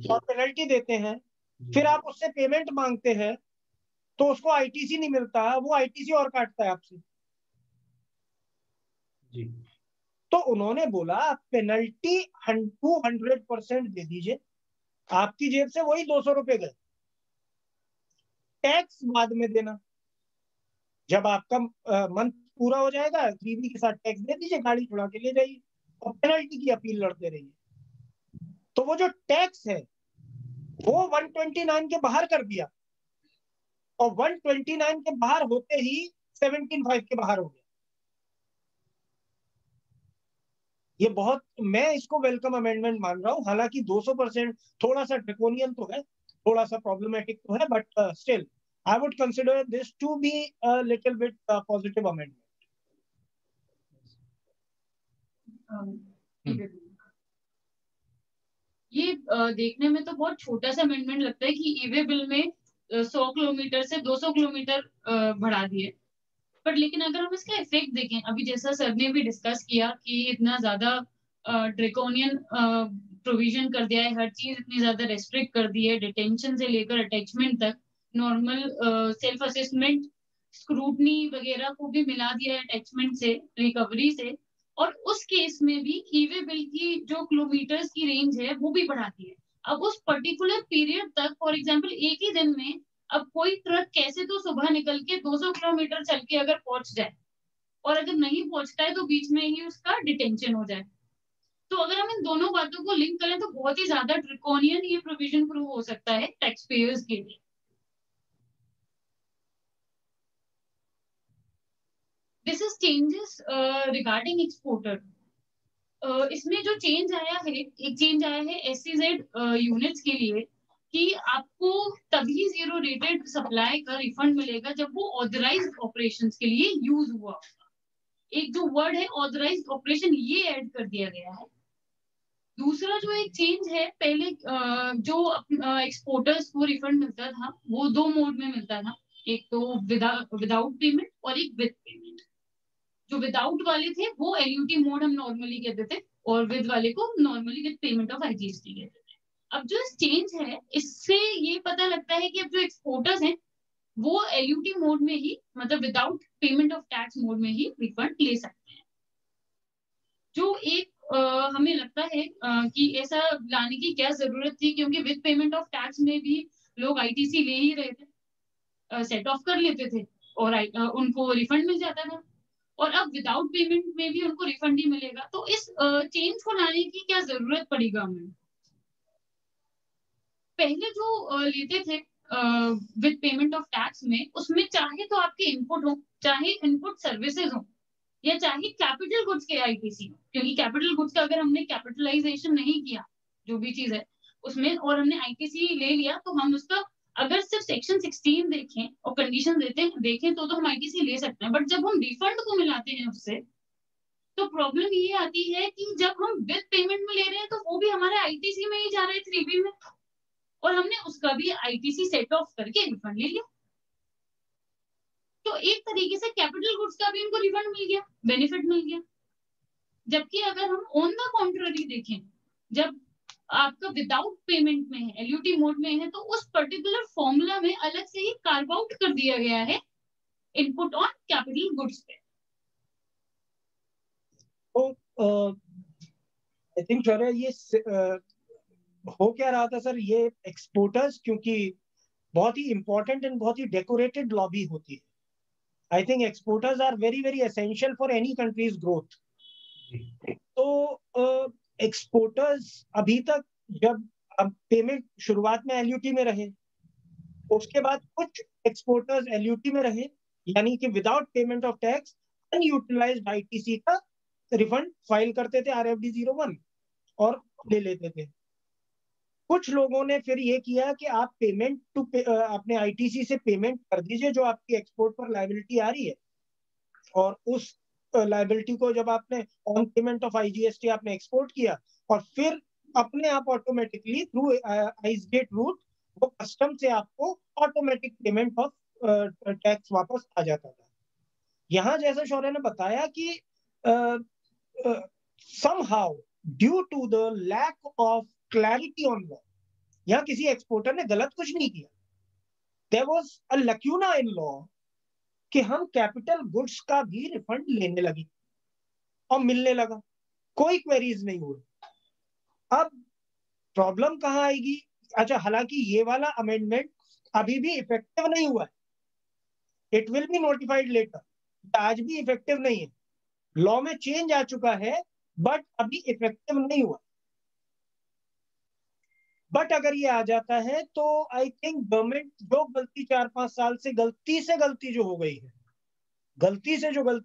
Speaker 5: और पेनल्टी देते हैं, फिर आप उससे पेमेंट मांगते हैं तो उसको आईटीसी नहीं मिलता, वो आईटीसी और काटता है आपसे जी। तो उन्होंने बोला पेनल्टी 200% दे दीजिए, आपकी जेब से वही 200 रुपए गए, टैक्स बाद में देना। जब आपका मंथ पूरा हो जाएगा 3B के साथ टैक्स दे दीजिए, गाड़ी छुड़ा के ले जाइए और पेनल्टी की अपील लड़ते रहिए। तो वो जो टैक्स है वो 129 के बाहर कर दिया और 129 के बाहर होते ही 17.5 के बाहर हो गया। ये बहुत, मैं इसको वेलकम अमेंडमेंट मान रहा हूं। हालांकि 200% थोड़ा सा ड्रैकोनियन तो है, थोड़ा सा प्रॉब्लमेटिक तो है, but still I would consider this to be a little bit positive amendment.
Speaker 6: ये देखने में तो बहुत छोटा सा अमेंडमेंट लगता है कि ईवे बिल में 100 किलोमीटर से 200 किलोमीटर बढ़ा दिए, बट लेकिन अगर हम इसका इफेक्ट देखें, अभी जैसा सर ने भी डिस्कस किया कि इतना ज्यादा ड्रैकोनियन प्रोविजन कर दिया है, हर चीज इतनी ज्यादा रेस्ट्रिक्ट कर दी है, डिटेंशन से लेकर अटैचमेंट तक, नॉर्मल सेल्फ असेसमेंट, स्क्रूटनी वगैरह को भी मिला दिया है अटैचमेंट से, रिकवरी से, और उस केस में भी ईवे बिल की जो किलोमीटर्स की रेंज है वो भी बढ़ाती है। अब उस पर्टिकुलर पीरियड तक, फॉर एग्जांपल एक ही दिन में अब कोई ट्रक कैसे तो सुबह निकल के 200 किलोमीटर चल के अगर पहुंच जाए और अगर नहीं पहुंचता है तो बीच में ही उसका डिटेंशन हो जाए, तो अगर हम इन दोनों बातों को लिंक करें तो बहुत ही ज्यादा ड्रैकोनियन ये प्रोविजन प्रूव हो सकता है टैक्स पेयर्स के लिए। This is changes regarding exporter. इसमें जो चेंज आया है, एक चेंज आया है SEZ यूनिट्स के लिए कि आपको तभी जीरो रेटेड सप्लाई का रिफंड मिलेगा जब वो ऑथराइज्ड ऑपरेशंस के लिए यूज हुआ। एक जो वर्ड है ऑथराइज्ड ऑपरेशन, ये ऐड कर दिया गया है। दूसरा जो एक चेंज है, पहले जो एक्सपोर्टर्स को रिफंड मिलता था वो दो मोड में मिलता था, एक तो विदाउट पेमेंट और एक विद पेमेंट। जो विदाउट वाले थे वो LUT मोड हम नॉर्मली कहते थे और विद वाले को normally with payment of IGST कहते थे। अब जो चेंज है इससे ये पता लगता है कि अब जो एक्सपोर्टर्स हैं वो LUT मोड में ही, मतलब without payment of tax mode में ही रिफंड ले सकते हैं। जो एक हमें लगता है कि ऐसा लाने की क्या जरूरत थी, क्योंकि विद पेमेंट ऑफ टैक्स में भी लोग ITC ले ही रहे थे, सेट ऑफ कर लेते थे और उनको रिफंड मिल जाता था, और अब विदाउट पेमेंट में भी उनको रिफंड ही मिलेगा। तो इस चेंज को लाने की क्या जरूरत पड़ी गवर्नमेंट? पहले जो लेते थे विद पेमेंट ऑफ टैक्स में, उसमें चाहे तो आपके इनपुट हो, चाहे इनपुट सर्विसेज हो, या चाहे कैपिटल गुड्स के ITC हो, क्योंकि कैपिटल गुड्स का अगर हमने कैपिटलाइजेशन नहीं किया जो भी चीज है उसमें, और हमने ITC ले लिया, तो हम उसका अगर सिर्फ सेक्शन 16 देखें और कंडीशन देखें तो हम ITC ले सकते हैं। बट जब हम रिफंड को मिलाते हैं उससे, तो प्रॉब्लम ये आती है कि जब हम विद पेमेंट में ले रहे हैं तो वो भी हमारे ITC में ही जा रहा है 3B में, और हमने उसका भी ITC सेट ऑफ करके रिफंड ले लिया। तो एक तरीके से कैपिटल गुड्स का भी उनको रिफंड मिल गया, बेनिफिट मिल गया। जबकि अगर हम ऑन द कॉन्ट्ररी देखें, जब आपका विदाउट पेमेंट में है, LUT मोड में है, तो उस पर्टिकुलर फॉर्मूला में अलग से ही कार्व आउट कर दिया गया है इनपुट ऑन कैपिटल गुड्स पे।
Speaker 5: तो आई थिंक सर ये हो क्या रहा था सर, ये एक्सपोर्टर्स क्योंकि बहुत ही इंपॉर्टेंट एंड बहुत ही डेकोरेटेड लॉबी होती है। I think exporters are very very essential for any country's growth. तो एक्सपोर्टर्स अभी तक, जब अब पेमेंट शुरुआत में LUT में रहे, उसके बाद कुछ एक्सपोर्टर्स LUT में रहे, यानी कि without payment of tax unutilised ITC का रिफंड फाइल करते थे RFD 01 और ले लेते थे। कुछ लोगों ने फिर ये किया कि आप पेमेंट टू अपने ITC से पेमेंट कर दीजिए जो आपकी एक्सपोर्ट पर लायबिलिटी आ रही है, और उस लायबिलिटी को जब आपने ऑन पेमेंट ऑफ IGST आपने एक्सपोर्ट किया, और फिर अपने आप automatically through ice gate route वो कस्टम से आपको ऑटोमेटिक पेमेंट ऑफ टैक्स वापस आ जाता था। यहाँ जैसा शौर्य ने बताया कि somehow due to the lack of clarity on law, यहाँ किसी एक्सपोर्टर ने गलत कुछ नहीं किया, there was a lacuna in law कि हम कैपिटल गुड्स का भी रिफंड लेने लगे और मिलने लगा, कोई क्वेरीज नहीं हुई। अब प्रॉब्लम कहाँ आएगी? अच्छा, हालांकि ये वाला अमेंडमेंट अभी भी इफेक्टिव नहीं हुआ है, it will be notified later, आज भी इफेक्टिव नहीं है। लॉ में चेंज आ चुका है बट अभी इफेक्टिव नहीं हुआ। बट अगर ये आ जाता है तो आई थिंक गवर्नमेंट जो गलती 4-5 साल से गलती जो हो गई है, गलती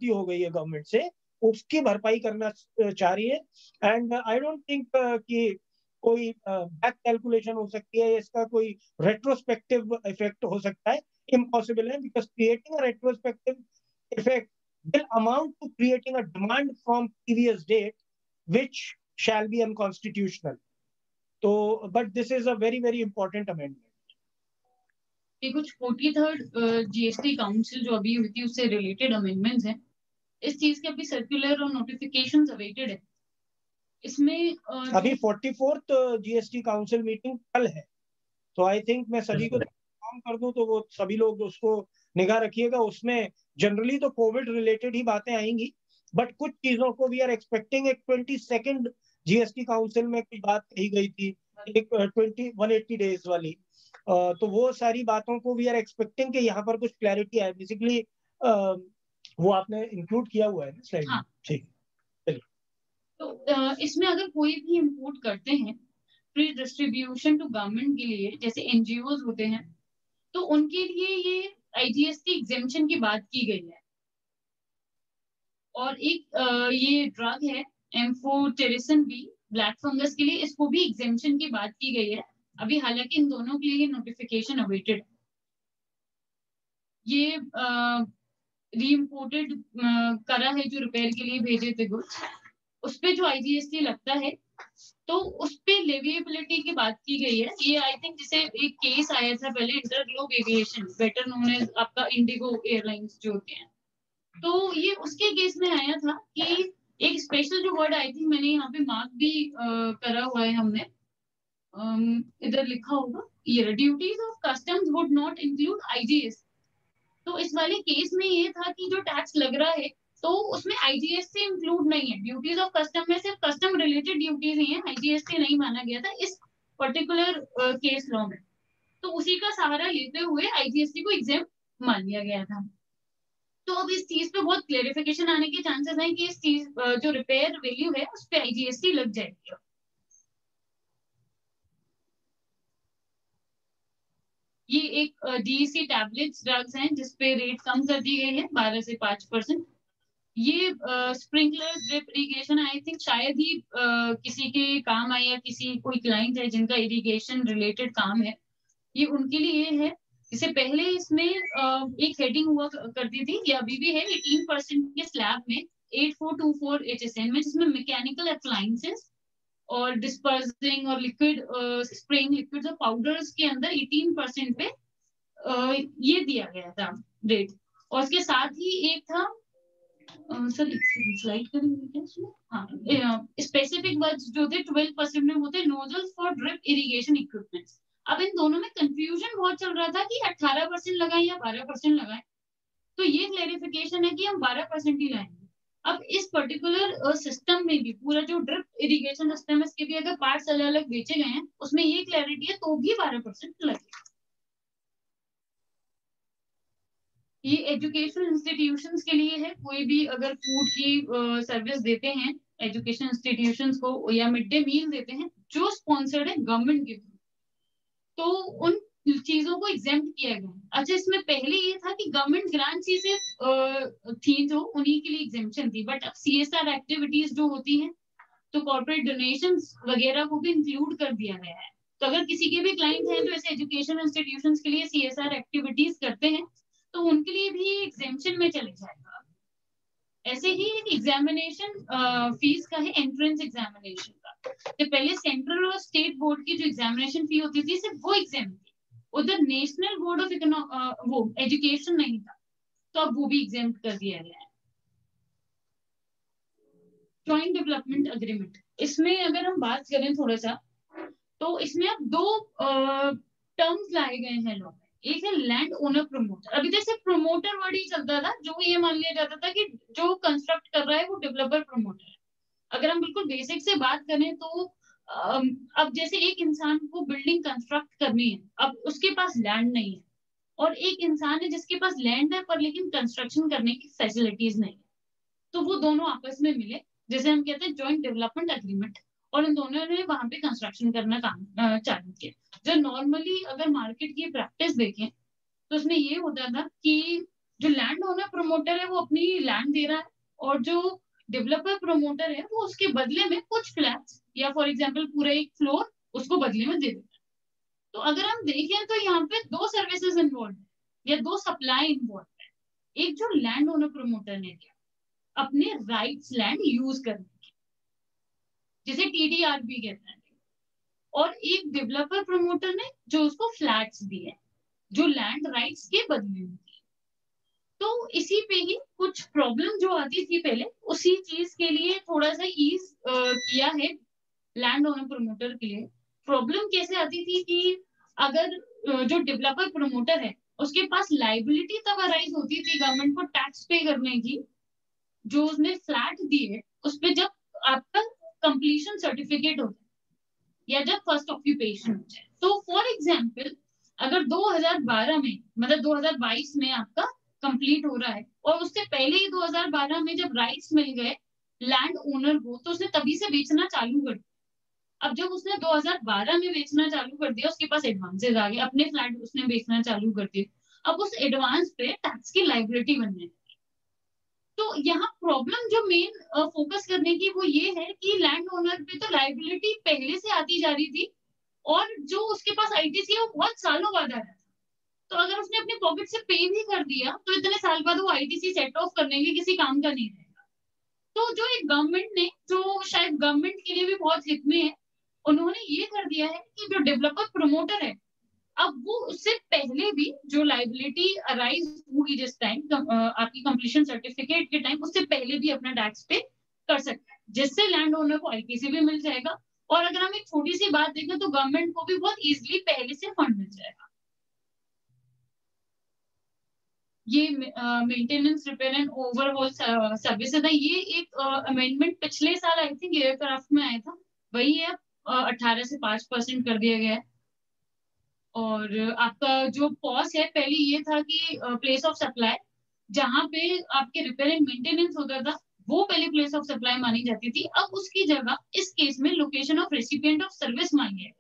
Speaker 5: हो गई है गवर्नमेंट से, उसकी भरपाई करना चाह रही है। एंड आई डोंट थिंक कि कोई बैक कैलकुलेशन हो सकती है, इसका कोई रेट्रोस्पेक्टिव इफेक्ट हो सकता है, इम्पॉसिबल है, because creating a retrospective effect will amount to creating a demand from previous date which shall be unconstitutional. So but this is a very very important amendment.
Speaker 6: ये कुछ 43rd GST काउंसिल जो अभी हुई थी उससे रिलेटेड अमेंडमेंट्स हैं। इस चीज के अभी सर्कुलर और नोटिफिकेशंस अवेटेड है। इसमें
Speaker 5: अभी 44th GST काउंसिल मीटिंग कल है, तो आई थिंक मैं सभी को काम कर दूं तो वो सभी लोग उसको निगाह रखिएगा। उसमें जनरली तो कोविड रिलेटेड ही बातें आएंगी, बट कुछ चीजों को वी आर एक्सपेक्टिंग। एक 22nd GST काउंसिल में कुछ बात कही गई थी, एक 180 डेज वाली, तो वो सारी बातों को वी आर एक्सपेक्टिंग कि यहाँ पर कुछ क्लैरिटी आए। बेसिकली वो आपने इंक्लूड किया हुआ है ना स्लाइड में? ठीक, चलिए।
Speaker 6: तो इसमें अगर कोई भी इंपोर्ट करते हैं फ्री डिस्ट्रीब्यूशन टू गवर्नमेंट के लिए, जैसे NGOs होते हैं, तो उनके लिए ये IGST एग्जेम्पशन की बात की गई है। और एक ये ड्रग है एम्फोटेरिसिन B ब्लैक फंगस के लिए, इसको भी एग्जेम्पशन की बात की गई है अभी। हालांकि इन दोनों के लिए नोटिफिकेशन अवेटेड। ये रीइम्पोर्टेड करा है जो रिपेयर के लिए भेजे थे गुड्स, उस पे जो IGST लगता है, तो उस पे लेविएबिलिटी की बात की गई है। ये आई थिंक जैसे एक केस आया था पहले, InterGlobe Aviation, better known as आपका इंडिगो एयरलाइंस जो होते हैं, तो ये उसके केस में आया था कि एक स्पेशल जो वर्ड आई थिंक मैंने यहाँ पे मार्क भी करा हुआ है हमने, इधर लिखा होगा, ये duties of customs would not include IGST, तो इस वाले केस में ये था कि जो टैक्स लग रहा है तो उसमें आईजीएसटी इंक्लूड नहीं है, ड्यूटीज ऑफ कस्टम में सिर्फ कस्टम रिलेटेड ड्यूटीज ही हैं, आईजीएसटी नहीं माना गया था इस पर्टिकुलर केस लॉ में। तो उसी का सहारा लेते हुए आईजीएसटी को एग्जाम मान लिया गया था। तो अब इस चीज पे बहुत क्लेरिफिकेशन आने के चांसेस हैं कि इस चीज जो रिपेयर वैल्यू है उस पे आईजीएसटी लग जाएगी। ये एक डीईसी टैबलेट्स ड्रग्स हैं जिसपे रेट कम कर दी गई है 12 से 5%। ये sprinkler drip irrigation I think शायद ही किसी के काम आए या किसी कोई क्लाइंट है जिनका इरिगेशन रिलेटेड काम है, ये उनके लिए है। इससे पहले इसमें एक हेडिंग हुआ करती थी, ये अभी भी है 18% के स्लैब में 8424 HSN में, जिसमें मैकेनिकल अप्लायंसेस और डिस्पर्सिंग और लिक्विड स्प्रेइंग लिक्विड्स और पाउडर्स के अंदर 18% पे ये दिया गया था रेट। और उसके साथ ही एक था सर स्लाइड करेंगे क्या इसमें, हाँ स्पेसिफिक वर्ड्स जो थे 12% में वो थे nozzles for drip irrigation equipments. अब इन दोनों में कंफ्यूजन बहुत चल रहा था कि 18% लगाएं या 12% लगाएं, तो ये क्लेरिफिकेशन है कि हम 12% ही लाएंगे। अब इस पर्टिकुलर सिस्टम में भी पूरा जो ड्रिप इरिगेशन सिस्टम है इसके भी अगर पार्ट्स अलग अलग बेचे गए हैं उसमें ये क्लैरिटी है तो भी 12% लगेगा। ये एजुकेशन इंस्टीट्यूशंस के लिए है, कोई भी अगर फूड की सर्विस देते हैं एजुकेशन इंस्टीट्यूशंस को या मिड डे मील देते हैं जो स्पॉन्सर्ड है गवर्नमेंट के थ्रू, तो उन चीजों को एग्जेम्प्ट किया गया। अच्छा, इसमें पहले ये था कि गवर्नमेंट ग्रांट सिर्फ थी जो उन्हीं के लिए एग्जेम्पशन थी, बट अब सीएसआर एक्टिविटीज जो होती हैं तो कॉर्पोरेट डोनेशंस वगैरह को भी इंक्लूड कर दिया गया है। तो अगर किसी के भी क्लाइंट हैं जो ऐसे एजुकेशन इंस्टीट्यूशंस के लिए सीएसआर एक्टिविटीज करते हैं तो उनके लिए भी एग्जेम्पशन में चले जाएगा। ऐसे ही एग्जामिनेशन फीस का है, एंट्रेंस एग्जामिनेशन का, तो पहले सेंट्रल और स्टेट बोर्ड की जो एग्जामिनेशन फी होती थी सिर्फ वो एग्जाम थी, उधर नेशनल बोर्ड ऑफ वो एजुकेशन नहीं था, तो अब वो भी एग्जाम कर दिया गया है। जॉइंट डेवलपमेंट अग्रीमेंट, इसमें अगर हम बात करें थोड़ा सा तो इसमें अब दो टर्म्स लाए गए हैं लॉ में। एक है लैंड ओनर प्रमोटर। अभी तक सिर्फ प्रमोटर वर्ड ही चलता था, जो ये मान लिया जाता था कि जो कंस्ट्रक्ट कर रहा है वो डेवलपर प्रमोटर है। अगर हम बिल्कुल बेसिक से बात करें तो अब जैसे एक इंसान को बिल्डिंग कंस्ट्रक्ट करनी है, अब उसके पास लैंड नहीं है, और एक इंसान है जिसके पास लैंड है पर लेकिन कंस्ट्रक्शन करने की फैसिलिटीज नहीं है, तो वो दोनों आपस में मिले, जैसे हम कहते हैं जॉइंट डेवलपमेंट एग्रीमेंट, और इन दोनों ने वहां पे कंस्ट्रक्शन करना काम चालू किया। जो नॉर्मली अगर मार्केट की प्रैक्टिस देखें तो उसमें ये होता था कि जो लैंड ओनर प्रमोटर है वो अपनी लैंड दे रहा है और जो डेवलपर प्रमोटर है वो उसके बदले में कुछ फ्लैट्स या फॉर एग्जांपल पूरा एक फ्लोर उसको बदले में दे देता है। तो अगर हम देखें तो यहाँ पे दो सर्विसेज इन्वॉल्व है या दो सप्लाई इन्वॉल्व है। एक जो लैंड ओनर प्रमोटर ने दिया अपने राइट्स लैंड यूज करने के, जिसे टीडीआरबी कहते हैं, और एक डेवलपर प्रमोटर ने जो उसको फ्लैट्स दिए जो लैंड राइट्स के बदले में दिए। तो इसी पे ही कुछ प्रॉब्लम जो आती थी पहले उसी चीज के लिए थोड़ा सा ईज किया है लैंड ओनर प्रमोटर के लिए। प्रॉब्लम कैसे आती थी कि अगर जो डेवलपर प्रमोटर है उसके पास लाइबिलिटी तब अराइज होती थी गवर्नमेंट को टैक्स पे करने की, जो उसने फ्लैट दिए उस पे जब आपका कंप्लीशन सर्टिफिकेट होता है या जब फर्स्ट ऑक्यूपेशन हो जाए। तो फॉर एग्जांपल अगर 2012 में मतलब 2022 में आपका कंप्लीट हो रहा है और उससे पहले ही 2012 में जब राइट्स मिल गए लैंड ओनर को तो उसने तभी से बेचना चालू कर दिया। अब जब उसने 2012 में बेचना चालू कर दिया उसके पास एडवांसेज आ गए, अपने फ्लैट उसने बेचना चालू कर दिया, अब उस एडवांस पे टैक्स की लायबिलिटी बनने लगी। तो यहाँ प्रॉब्लम जो मेन फोकस करने की वो ये है कि लैंड ओनर पे तो लायबिलिटी पहले से आती जा रही थी और जो उसके पास आईटीसी है वो बहुत सालों बाद आ रहा था। तो अगर उसने अपने पॉकेट से पे भी कर दिया तो इतने साल बाद वो आईटीसी सेट ऑफ करने के किसी काम का नहीं रहेगा। तो जो एक गवर्नमेंट ने, जो शायद गवर्नमेंट के लिए भी बहुत हित में है, उन्होंने ये कर दिया है कि जो डेवलपर प्रमोटर है अब वो उससे पहले भी जो लायबिलिटी अराइज हुई जिस टाइम आपकी कंप्लीशन सर्टिफिकेट के टाइम उससे पहले भी अपना टैक्स पे कर सकता है, जिससे लैंड ओनर को आईटीसी भी मिल जाएगा और अगर हम एक छोटी सी बात देखें तो गवर्नमेंट को भी बहुत इजीली पहले से फंड मिल जाएगा। ये maintenance, repair and overall services है। ये एक अमेंडमेंट पिछले साल आई थिंक एयरक्राफ्ट में आया था, वही है 18 से 5% कर दिया गया है। और आपका जो पॉस है, पहले ये था कि प्लेस ऑफ सप्लाई, जहाँ पे आपके रिपेयर एंड मेंटेनेंस होता था वो पहले प्लेस ऑफ सप्लाई मानी जाती थी। अब उसकी जगह इस केस में location of recipient of service मानी है।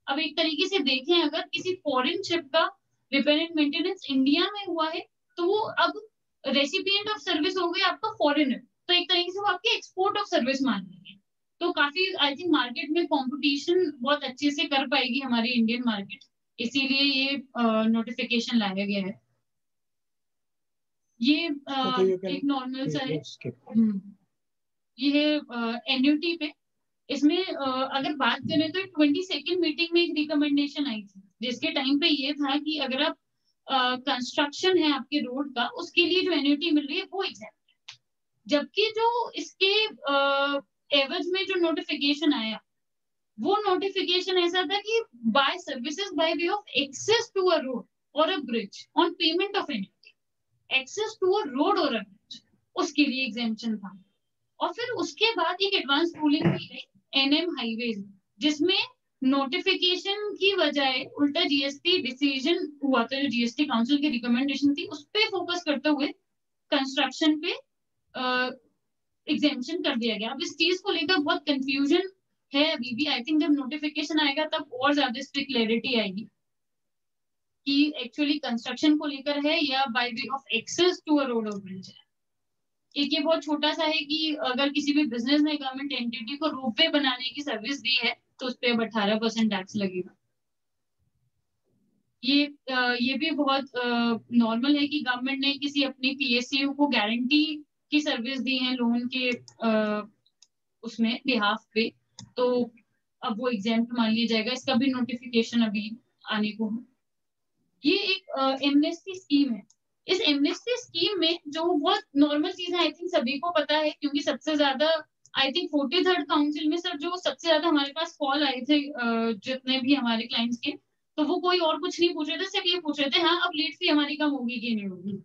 Speaker 6: अब एक तरीके से देखें, अगर किसी फॉरेन शिप का रिपेयर एंड मेंटेनेंस इंडिया में हुआ है तो वो अब रेसिपिएंट ऑफ सर्विस हो गई आपका फॉरेनर, तो एक तरीके से वो आपके एक्सपोर्ट ऑफ सर्विस मान लेंगे। तो काफी आई थिंक मार्केट में कंपटीशन बहुत अच्छे से कर पाएगी हमारी इंडियन मार्केट, इसीलिए ये नोटिफिकेशन लाया गया है। ये एक नॉर्मल सा है। ये है एन्युटी पे। इसमें अगर बात करें तो 22nd मीटिंग में एक रिकमेंडेशन आई थी, जिसके टाइम पे ये था कि अगर आप कंस्ट्रक्शन है आपके रोड का, उसके लिए जो एन्युटी मिल रही है वो एग्जैक्ट है। जबकि जो इसके एवज में जो नोटिफिकेशन आया, वो नोटिफिकेशन ऐसा था कि by services by way of access to a road or a bridge on payment of annuity, access to a road or a bridge, उसके लिए एग्जेम्पशन था। और फिर उसके बाद एक एडवांस रूलिंग दी गई एनएम हाईवेज, जिसमें नोटिफिकेशन की बजाय उल्टा जीएसटी डिसीजन हुआ था, जो जीएसटी काउंसिल की रिकमेंडेशन थी उस पे फोकस करते हुए कंस्ट्रक्शन पे एग्जेम्पशन कर दिया गया। अब इस चीज को लेकर बहुत कंफ्यूजन है अभी भी। आई थिंक जब नोटिफिकेशन आएगा तब और ज्यादा इसकी क्लैरिटी आएगी कि एक्चुअली कंस्ट्रक्शन को लेकर है या by way of access to a road और ब्रिज है। एक ये बहुत छोटा सा है कि अगर किसी भी बिजनेस ने गवर्नमेंट एंटिटी को रोपवे बनाने की सर्विस दी है तो उस पर अब 18% टैक्स लगेगा। ये भी बहुत नॉर्मल है कि गवर्नमेंट ने किसी अपनी पीएसयू को गारंटी की सर्विस दी है लोन के उसमें बिहाफ पे, तो अब वो एग्जाम्प्ट मान लिया जाएगा। इसका भी नोटिफिकेशन अभी आने को है। ये एक एमनेस्टी स्कीम है। इस एमनेस्टी स्कीम में जो बहुत नॉर्मल चीज है, आई थिंक सभी को पता है, क्योंकि सबसे ज्यादा आई थिंक 43rd काउंसिल में सर जो सबसे ज्यादा हमारे पास कॉल आए थे जितने भी हमारे क्लाइंट्स के, तो वो कोई और कुछ नहीं पूछ रहे थे, सिर्फ ये पूछ रहे थे हाँ अब लेट फी हमारी कम होगी कि नहीं होगी।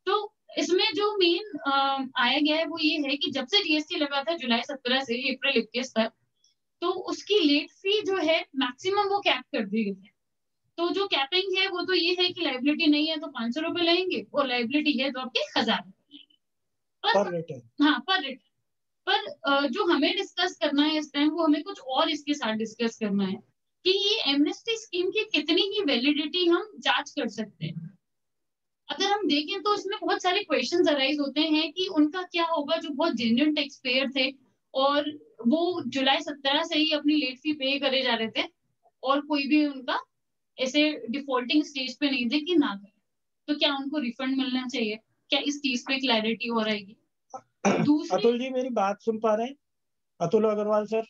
Speaker 6: तो इसमें जो मेन आया गया है वो ये है कि जब से जीएसटी लगा था जुलाई 17 से अप्रैल 21 तक, तो उसकी लेट फी जो है मैक्सिमम वो कैप कर दी गई है। तो जो कैपिंग है वो तो ये है कि लाइबिलिटी नहीं है तो 500 रुपए लेंगे और लाइबिलिटी है तो आपके 1000 रुपए लेंगे पर रिटर्न। हाँ, पर रिटर्न। पर जो हमें डिस्कस करना है इस टाइम, वो हमें कुछ और इसके साथ डिस्कस करना है कि ये एमनेस्टी स्कीम की कितनी ही वैलिडिटी हम जांच कर सकते हैं। अगर हम देखें तो इसमें बहुत सारे क्वेश्चंस अराइज होते हैं कि उनका क्या होगा जो बहुत जेन्युइन टैक्स पेयर थे और वो जुलाई 17 से ही अपनी लेट फी पे करे जा रहे थे और कोई भी उनका ऐसे डिफॉल्टिंग स्टेज पे नहीं थे कि ना करें, तो क्या उनको रिफंड मिलना चाहिए? क्या इस चीज पे क्लैरिटी हो रहेगी?
Speaker 5: अतुल जी मेरी बात सुन पा रहे हैं? अतुल अग्रवाल सर?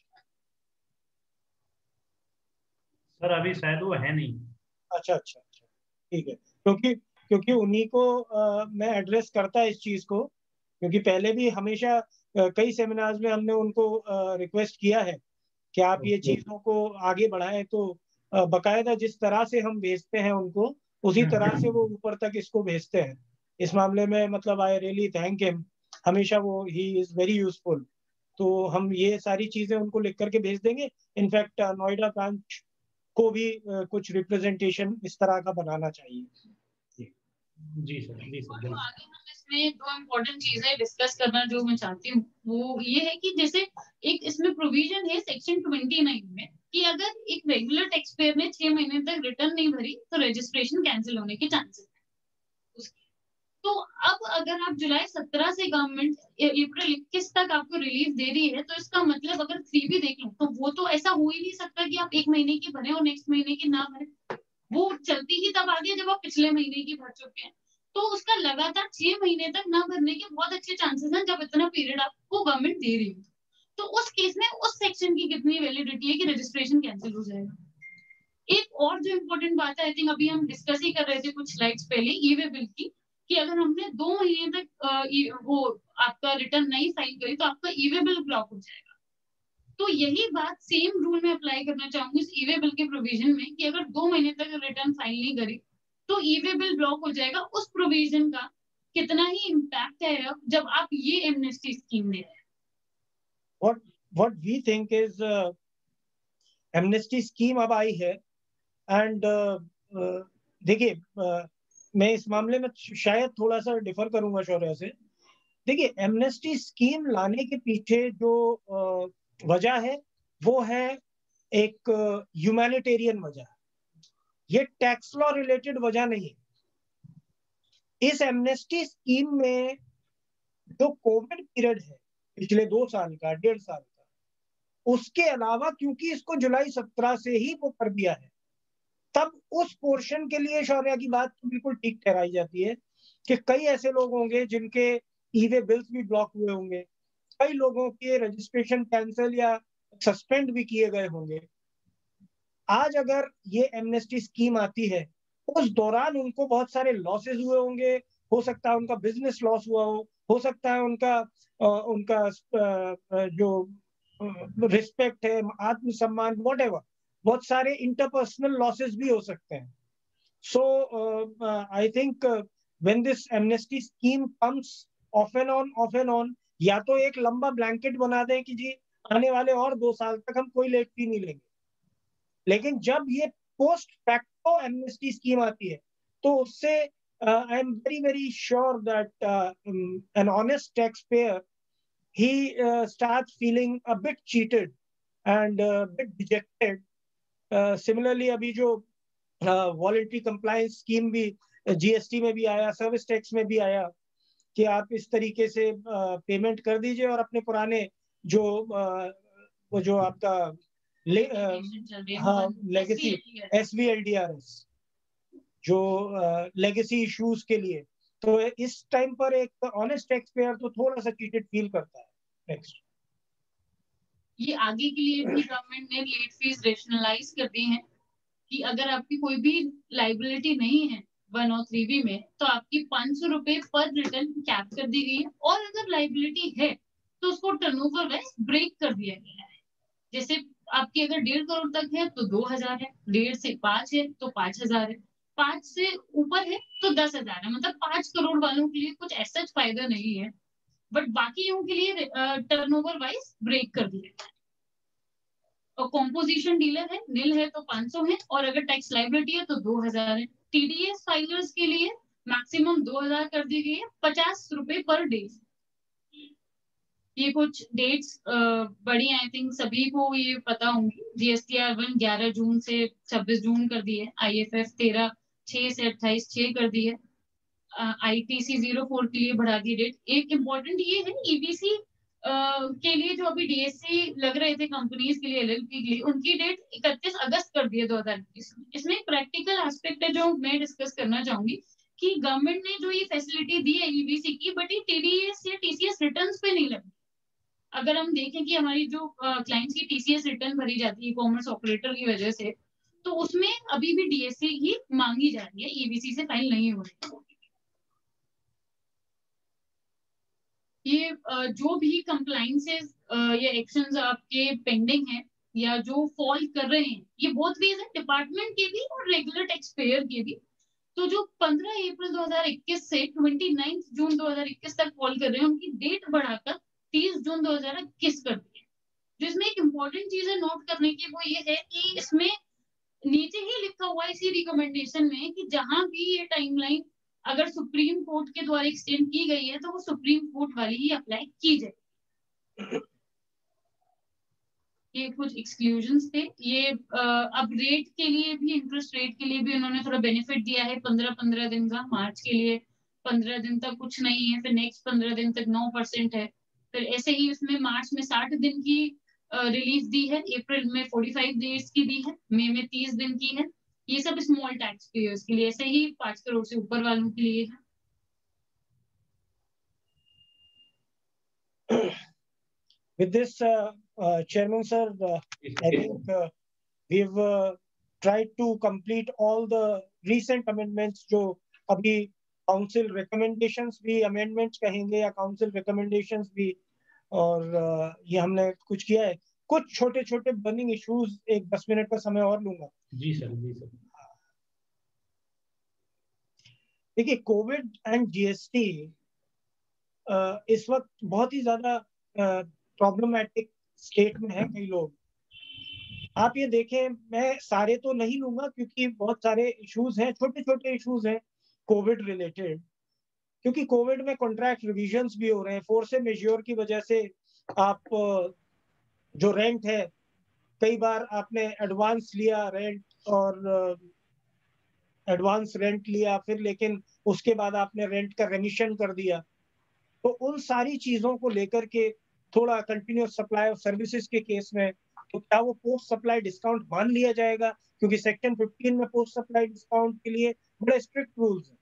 Speaker 3: सर अभी शायद वो है नहीं।
Speaker 5: अच्छा, ठीक है। क्योंकि उन्हीं को मैं एड्रेस करता इस चीज को, क्योंकि पहले भी हमेशा कई सेमिनार्स में हमने उनको रिक्वेस्ट किया है कि आप ये चीजों को आगे बढ़ाएं, तो बकायदा जिस तरह से हम भेजते हैं उनको उसी तरह से वो ऊपर तक इसको भेजते हैं। इस मामले में मतलब आई रियली थैंक हिम, हमेशा वो ही इज वेरी यूजफुल। तो हम ये सारी चीजें उनको लिख करके भेज देंगे। इनफैक्ट नोएडा ब्रांच को भी कुछ रिप्रेजेंटेशन इस तरह का बनाना चाहिए।
Speaker 3: जी सर, जी सर।
Speaker 6: तो आगे हम इसमें दो इम्पोर्टेंट चीजें डिस्कस करना जो मैं चाहती हूँ वो ये है कि जैसे एक इसमें प्रोविजन है सेक्शन 29 में कि अगर एक रेगुलर टैक्स पेयर ने 6 महीने तक रिटर्न नहीं भरी तो रजिस्ट्रेशन कैंसिल होने के चांसेस है। तो अब अगर आप जुलाई 17 से गवर्नमेंट अप्रैल 21 तक आपको रिलीफ दे रही है, तो इसका मतलब अगर 3 भी देख लो तो वो तो ऐसा हो ही नहीं सकता कि आप 1 महीने की भरे और नेक्स्ट महीने की ना भरे। वो चलती ही तब आगे जब आप पिछले महीने की भर चुके हैं। तो उसका लगातार 6 महीने तक ना भरने के बहुत अच्छे चांसेस हैं जब इतना पीरियड आपको गवर्नमेंट दे रही है। तो उस केस में उस सेक्शन की कितनी वैलिडिटी है कि रजिस्ट्रेशन कैंसिल हो जाएगा। एक और जो इम्पोर्टेंट बात है, आई थिंक अभी हम डिस्कस ही कर रहे थे कुछ स्लाइड्स पहले ई वे बिल की, कि अगर हमने 2 महीने तक वो आपका रिटर्न नहीं फाइल करी तो आपका ई वे बिल ब्लॉक हो जाएगा। तो यही बात सेम रूल में अप्लाई करना चाहूंगी इस ई वे बिल के प्रोविजन में कि अगर 2 महीने तक रिटर्न फाइल नहीं करी तो ई-वे बिल ब्लॉक हो जाएगा। उस प्रोविजन का कितना ही इम्पैक्ट है अब जब आप ये एमनेस्टी स्कीम दे रहे हैं।
Speaker 5: what we think is amnesty scheme अब आई है एंड देखिए मैं इस मामले में शायद थोड़ा सा डिफर करूंगा शौर्य से। देखिए एमनेस्टी स्कीम लाने के पीछे जो वजह है वो है एक ह्यूमैनिटेरियन वजह, ये टैक्स लॉ रिलेटेड वजह नहीं है। इस एमनेस्टी स्कीम में जो कोविड पीरियड है पिछले 2 साल का 1.5 साल का, उसके अलावा क्योंकि इसको जुलाई 17 से ही वो कर दिया है, तब उस पोर्शन के लिए शौर्य की बात तो बिल्कुल ठीक ठहराई जाती है कि कई ऐसे लोग होंगे जिनके ई-वे बिल्स भी ब्लॉक हुए होंगे, कई लोगों के रजिस्ट्रेशन कैंसिल या सस्पेंड भी किए गए होंगे। आज अगर ये एमनेस्टी स्कीम आती है, उस दौरान उनको बहुत सारे लॉसेस हुए होंगे, हो सकता है उनका बिजनेस लॉस हुआ हो सकता है उनका जो रिस्पेक्ट है, आत्मसम्मान, व्हाटएवर, बहुत सारे इंटरपर्सनल लॉसेस भी हो सकते हैं। So I think when this amnesty scheme comes off and on, या तो एक लंबा ब्लैंकेट बना दें कि जी आने वाले और 2 साल तक हम कोई लेट फी नहीं लेंगे, लेकिन जब ये पोस्ट फैक्टो एमनेस्टी स्कीम आती है तो उससे I am very sure that an honest tax payer he starts feeling a bit cheated and a bit dejected. Similarly, अभी जो वॉलंटरी कंप्लायंस स्कीम भी जीएसटी में भी आया, सर्विस टैक्स में भी आया कि आप इस तरीके से पेमेंट कर दीजिए और अपने पुराने जो वो जो आपका लेगेसी SVLDRS जो लेगेसी इश्यूज के लिए, तो इस टाइम पर एक ऑनेस्ट टैक्स पेयर तो थोड़ा सा चीटेड फील करता है। नेक्स्ट,
Speaker 6: ये आगे के लिए भी गवर्नमेंट ने लेट फीस रेशनलाइज कर दी है कि अगर आपकी कोई भी लाइबिलिटी नहीं है 103B में, तो आपकी 500 रुपए पर रिटर्न कैप कर दी गई है, और अगर लाइबिलिटी है तो उसको टर्नओवर वाइज ब्रेक कर दिया गया है। जैसे आपकी अगर 1.5 करोड़ तक है तो 2,000 है, 1.5 से 5 है तो 5,000 है, 5 से ऊपर है तो 10,000 है। मतलब 5 करोड़ वालों के लिए कुछ ऐसा फायदा नहीं है, बट बाकियों के लिए टर्नओवर वाइज ब्रेक कर दिया है। और कॉम्पोजिशन डीलर है, नील है तो 500 है, और अगर टैक्स लाइबिलिटी है तो 2,000 है। टीडीएस फाइलर्स के लिए मैक्सिमम 2,000 कर दी गई है, 50 रुपए पर डे। ये कुछ डेट्स बड़ी आई थिंक सभी को ये पता होंगी। जीएसटीआर 1 11 जून से 26 जून कर दी है, IFF 13/6 से 28/6 कर दी है, ITC 04 के लिए बढ़ा दी डेट। एक इम्पोर्टेंट ये है ईबीसी के लिए जो अभी डीएससी लग रहे थे कंपनीज के लिए, एलएलपी के लिए, उनकी डेट 31 अगस्त कर दी है 2021 में। इसमें एक प्रैक्टिकल एस्पेक्ट है जो मैं डिस्कस करना चाहूंगी कि गवर्नमेंट ने जो ये फैसिलिटी दी है ईबीसी की, बट ये टीडीएस या टीसीएस रिटर्न्स पे नहीं लगी। अगर हम देखें कि हमारी जो क्लाइंट्स की टीसीएस रिटर्न भरी जाती है कॉमर्स ऑपरेटर की वजह से, तो उसमें अभी भी डीएससी ही मांगी जा रही है, ईबीसी से फाइल नहीं हो रही। ये जो भी कंप्लाइंसेस या एक्शंस आपके पेंडिंग है या जो फॉल कर रहे हैं, ये बोथ वेज है, डिपार्टमेंट के भी और रेगुलर टैक्स पेयर के भी। तो जो 15 अप्रैल 2021 से 29 जून 2021 तक फॉल कर रहे हैं, उनकी डेट बढ़ाकर 30 जून 2021 कर दी है। जिसमें एक इम्पोर्टेंट चीज है नोट करने की, वो ये है कि इसमें नीचे ही लिखा हुआ है इसी रिकमेंडेशन में कि जहां भी ये टाइमलाइन अगर सुप्रीम कोर्ट के द्वारा एक्सटेंड की गई है तो वो सुप्रीम कोर्ट वाली ही अप्लाई की जाए। ये कुछ एक्सक्लूजन्स थे। ये अब रेट के लिए भी, इंटरेस्ट रेट के लिए भी उन्होंने थोड़ा बेनिफिट दिया है 15-15 दिन का। मार्च के लिए 15 दिन तक कुछ नहीं है, फिर नेक्स्ट 15 दिन तक 9% है, फिर ऐसे ही उसमें मार्च में 60 दिन की रिलीफ दी है, अप्रैल में 45 डेज की दी है, मई में 30 दिन की है। ये सब स्मॉल टैक्स पेयर्स के लिए, ऐसे ही 5 करोड़ से ऊपर वालों के लिए है।
Speaker 5: With this, Chairman sir, I think we've tried to complete all the recent amendments जो अभी council recommendations भी amendments कहेंगे या council recommendations भी, और ये हमने कुछ किया है। कुछ छोटे छोटे बर्निंग इश्यूज, एक 10 मिनट का समय और लूंगा।
Speaker 3: जी सर, जी सर।
Speaker 5: देखिए, कोविड एंड जीएसटी इस वक्त बहुत ही ज्यादा प्रॉब्लमेटिक स्टेट में है कई लोग। आप ये देखें, मैं सारे तो नहीं लूंगा क्योंकि बहुत सारे इश्यूज हैं, छोटे छोटे इश्यूज हैं कोविड रिलेटेड, क्योंकि कोविड में कॉन्ट्रैक्ट रिविजन्स भी हो रहे हैं, फोर्स मेज्योर की वजह से। आप जो रेंट है, कई बार आपने एडवांस लिया रेंट और एडवांस रेंट लिया फिर, लेकिन उसके बाद आपने रेंट का रेमिशन कर दिया, तो उन सारी चीजों को लेकर के थोड़ा कंटिन्यूस सप्लाई ऑफ सर्विसेज के केस में, तो क्या वो पोस्ट सप्लाई डिस्काउंट मान लिया जाएगा? क्योंकि सेक्शन 15 में पोस्ट सप्लाई डिस्काउंट के लिए बड़े स्ट्रिक्ट रूल्स हैं।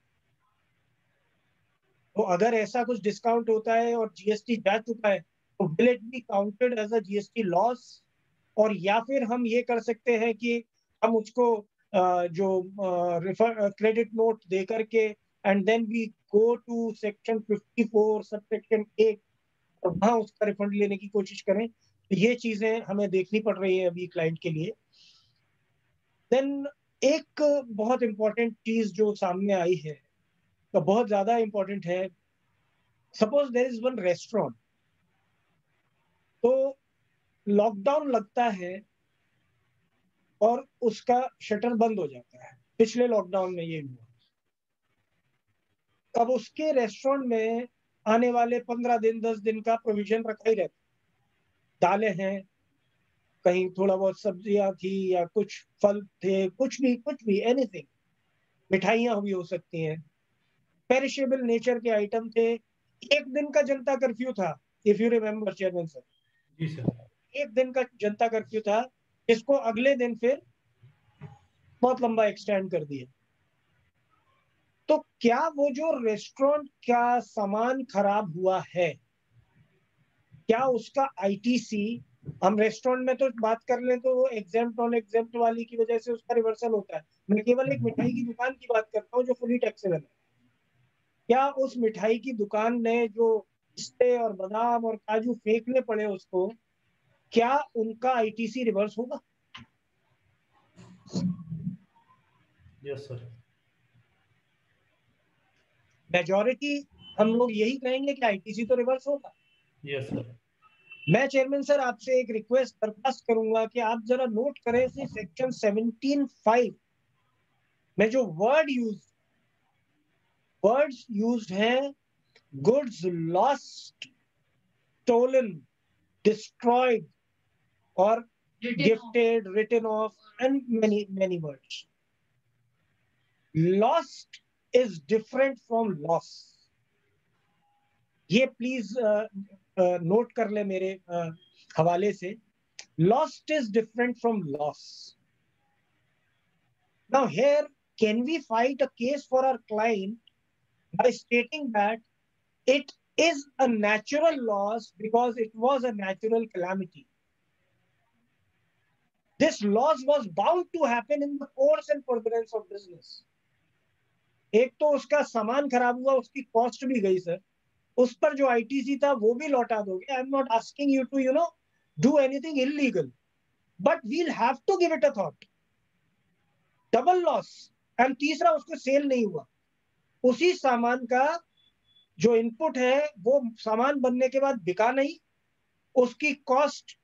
Speaker 5: तो अगर ऐसा कुछ डिस्काउंट होता है और जीएसटी जा चुका है, तो will it be counted as a GST loss? और या फिर हम ये कर सकते हैं कि हम उसको जो क्रेडिट नोट दे करके and then we go to section 54 subsection 8 और वहां उसका रिफंड लेने की कोशिश करें। तो ये चीजें हमें देखनी पड़ रही है अभी क्लाइंट के लिए। देन एक बहुत इंपॉर्टेंट चीज जो सामने आई है, तो बहुत ज्यादा इंपॉर्टेंट है। Suppose there is one restaurant, तो लॉकडाउन लगता है और उसका शटर बंद हो जाता है। पिछले लॉकडाउन में ये हुआ। अब उसके रेस्टोरेंट में आने वाले 15 दिन 10 दिन का प्रोविजन रखा ही रहता, दालें हैं, कहीं थोड़ा बहुत सब्जियां थी या कुछ फल थे, कुछ भी एनीथिंग, मिठाइयां भी हो सकती हैं, पेरिशेबल नेचर के आइटम थे। एक दिन का जनता कर्फ्यू था, if you remember chairman sir.
Speaker 3: जी सर।
Speaker 5: एक दिन का जनता कर्फ्यू था, इसको अगले दिन फिर बहुत लंबा एक्सटेंड कर दिया। तो क्या वो जो रेस्टोरेंट का सामान खराब हुआ है, क्या उसका आईटीसी, हम रेस्टोरेंट में तो बात कर लें तो वो एग्जेम्प्ट नॉन एग्जेम्प्ट वाली की वजह से उसका रिवर्सल होता है। मैं केवल एक मिठाई की दुकान की बात करता हूँ जो फुली टैक्सेबल है। क्या उस मिठाई की दुकान ने जो पिस्ते और बादाम और काजू फेंकने पड़े उसको, क्या उनका आईटीसी रिवर्स होगा?
Speaker 3: Yes sir.
Speaker 5: मेजॉरिटी हम लोग यही कहेंगे कि आईटीसी तो रिवर्स होगा।
Speaker 3: Yes sir.
Speaker 5: मैं चेयरमैन सर आपसे एक रिक्वेस्ट दरखास्त करूंगा कि आप जरा नोट करें सेक्शन 17(5) में जो वर्ड्स यूज्ड हैं, गुड्स लॉस्ट, स्टोलन, डिस्ट्रॉयड और gifted, written off, and many words. Lost is different from loss. ये प्लीज नोट कर ले मेरे हवाले से। Lost is different from loss. Now here, can we fight a case for our client by stating that it is a natural loss because it was a natural calamity? This loss was bound to happen in the course and furtherance of business. एक तो उसका सामान खराब हुआ, उसकी कॉस्ट भी गई सर, उस पर जो आईटीसी था वो भी लौटा दोगे। I am not asking you to do anything illegal, but we'll have to give it a thought. Double loss. And तीसरा, उसको सेल नहीं हुआ, उसी सामान का जो इनपुट है वो सामान बनने के बाद बिका नहीं, उसकी कॉस्ट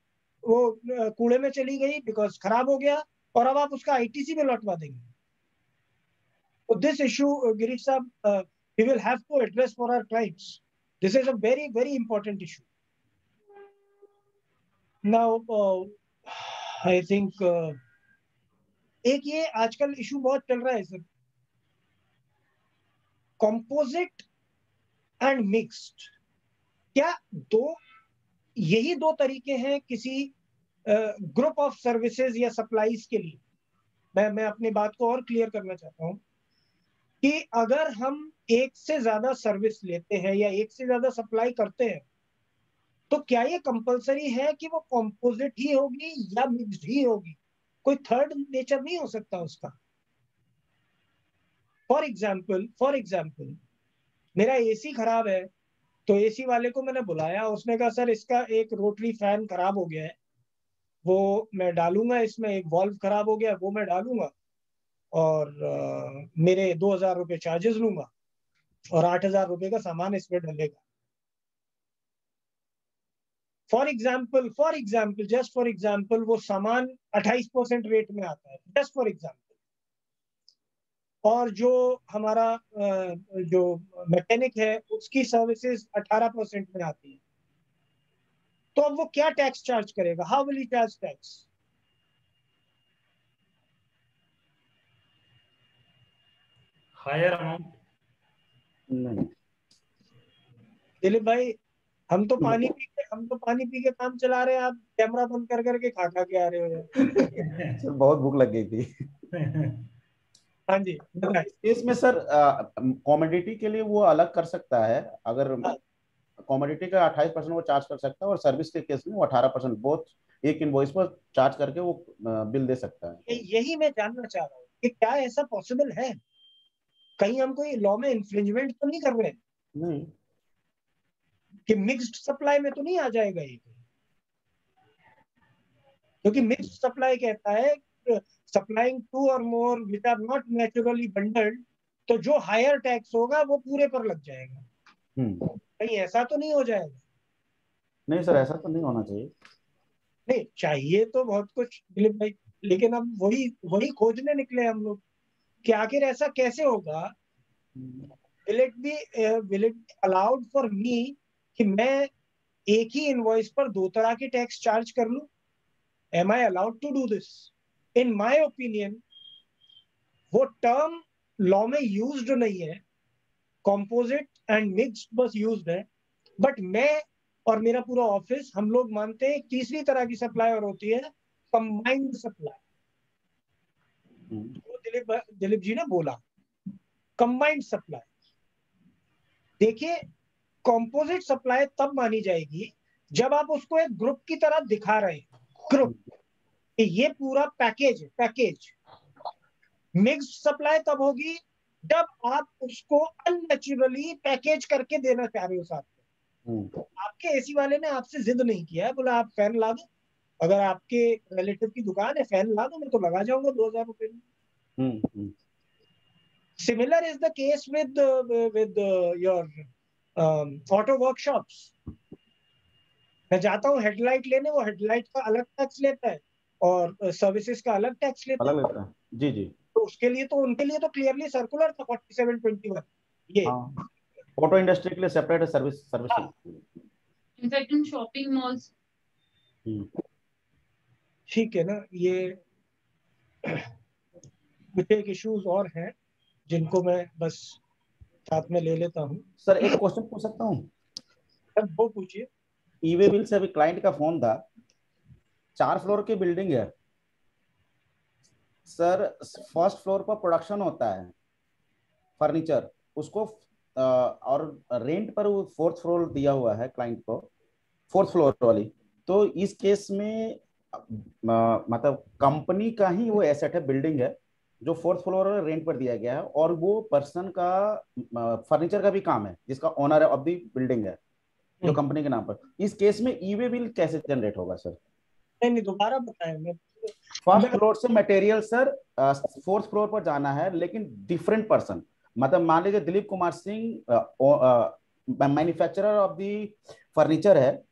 Speaker 5: वो कूड़े में चली गई बिकॉज खराब हो गया, और अब आप उसका आईटीसी में लौटवा देंगे। So this issue, Girish Sahab, we will have to address for our clients. This is a very, very important issue. Now, I think एक ये आजकल इशू बहुत चल रहा है सर, कंपोजिट एंड मिक्स्ड। क्या यही दो तरीके हैं किसी ग्रुप ऑफ सर्विसेज या सप्लाईज के लिए? मैं अपनी बात को और क्लियर करना चाहता हूं कि अगर हम एक से ज्यादा सर्विस लेते हैं या एक से ज्यादा सप्लाई करते हैं, तो क्या ये कंपलसरी है कि वो कंपोजिट ही होगी या मिक्स्ड ही होगी? कोई थर्ड नेचर नहीं हो सकता उसका। फॉर एग्जाम्पल मेरा एसी खराब है, तो एसी वाले को मैंने बुलाया, उसने कहा सर इसका एक रोटरी फैन खराब हो गया है, वो मैं डालूंगा, इसमें एक वॉल्व खराब हो गया वो मैं डालूंगा और मेरे 2000 रुपये चार्जेस लूंगा। और 8,000 रुपए का सामान इसमें डलेगा। For example just for example वो सामान 28% रेट में आता है, जस्ट फॉर एग्जाम्पल। और जो हमारा जो मैकेनिक है उसकी सर्विसेज 18% में आती है, तो अब वो क्या टैक्स चार्ज करेगा? How will he charge tax?
Speaker 3: Higher amount.
Speaker 2: नहीं,
Speaker 5: दिलीप भाई, हम तो पानी पी के काम चला रहे हैं, आप कैमरा बंद कर करके खा के आ रहे हो यार।
Speaker 2: सर बहुत भूख लग गई थी।
Speaker 5: हाँ जी, बताइए।
Speaker 2: इसमें सर कॉमोडिटी के लिए वो अलग कर सकता है, अगर कॉमोडिटी का 28% वो चार्ज कर सकता है, और सर्विस के केस में वो 18% बोथ एक इनवॉइस पर चार्ज करके वो बिल दे सकता है।
Speaker 5: यही मैं जानना चाह रहा हूँ कि क्या ऐसा पॉसिबल है? कहीं हम कोई लॉ में इन्फ्रिंजमेंट तो नहीं कर रहे हैं
Speaker 2: नहीं,
Speaker 5: कि मिक्स्ड सप्लाई में तो नहीं आ जाएगा ये? क्योंकि मिक्स्ड सप्लाई कहता है supplying 2 or more which are not naturally bundled, तो जो हायर टैक्स होगा वो पूरे पर लग जाएगा। कहीं ऐसा तो नहीं हो जाएगा?
Speaker 2: नहीं सर, ऐसा तो नहीं होना चाहिए।
Speaker 5: नहीं, चाहिए तो बहुत कुछ दिलीप भाई, लेकिन अब वही खोजने निकले हम लोग कि आखिर ऐसा कैसे होगा। Will it be allowed for me कि मैं एक ही इनवॉइस पर 2 तरह के टैक्स चार्ज कर लूं? Am I allowed to do this? In my opinion वो टर्म लॉ में यूज्ड नहीं है, कॉम्पोजिट एंड मिक्स्ड बस यूज्ड है। बट मैं और मेरा पूरा ऑफिस हम लोग मानते हैं तीसरी तरह की सप्लाई और होती है कंबाइंड सप्लाई। वो दिलीप जी ने बोला कंबाइंड सप्लाई। देखिए, कॉम्पोजिट सप्लाई तब मानी जाएगी जब आप उसको एक ग्रुप की तरह दिखा रहे हैं, ग्रुप, ये पूरा पैकेज। मिक्स्ड सप्लाई तब होगी जब आप उसको अननेचुरली पैकेज करके देना चाह रहे हो साथ में। आपके एसी वाले ने आपसे जिद नहीं किया है, बोला आप फैन ला दो, अगर आपके रिलेटिव की दुकान है फैन ला दो, मैं तो लगा जाऊंगा 2,000 रुपए में। Similar is the case with your auto workshops. मैं जाता हूँ हेडलाइट लेने, वो हेडलाइट का अलग टैक्स लेता है और सर्विसेज का अलग टैक्स लेता
Speaker 2: अलग लेता है। जी जी।
Speaker 5: तो उनके लिए तो क्लियरली सर्कुलर था 4721 ये।
Speaker 2: हाँ, ऑटो इंडस्ट्री के लिए सेपरेट है service.
Speaker 6: In fact in shopping malls.
Speaker 5: ठीक है ना, ये कुछ एक इश्यूज और हैं जिनको मैं बस साथ में ले लेता हूँ।
Speaker 2: सर एक क्वेश्चन पूछ सकता हूँ?
Speaker 5: सर वो पूछिए।
Speaker 2: ईवे बिल से अभी क्लाइंट का फोन था, 4 फ्लोर की बिल्डिंग है सर, फर्स्ट फ्लोर पर प्रोडक्शन होता है फर्नीचर, उसको और रेंट पर वो 4th फ्लोर दिया हुआ है क्लाइंट को, 4th फ्लोर वाली। तो इस केस में मतलब कंपनी का ही वो एसेट है, बिल्डिंग है जो 4th फ्लोर रेंट पर दिया गया है, और वो पर्सन का फर्नीचर का भी काम है जिसका ओनर ऑफ द बिल्डिंग है जो कंपनी के नाम पर। इस केस में ईवे बिल कैसे जनरेट होगा सर?
Speaker 5: नहीं, दोबारा बताएं। मैं
Speaker 2: फर्स्ट फ्लोर से मटेरियल सर 4th फ्लोर पर जाना है, लेकिन डिफरेंट पर्सन, मतलब मान लीजिए Dilip Kumar Singh manufacturer of the furniture है,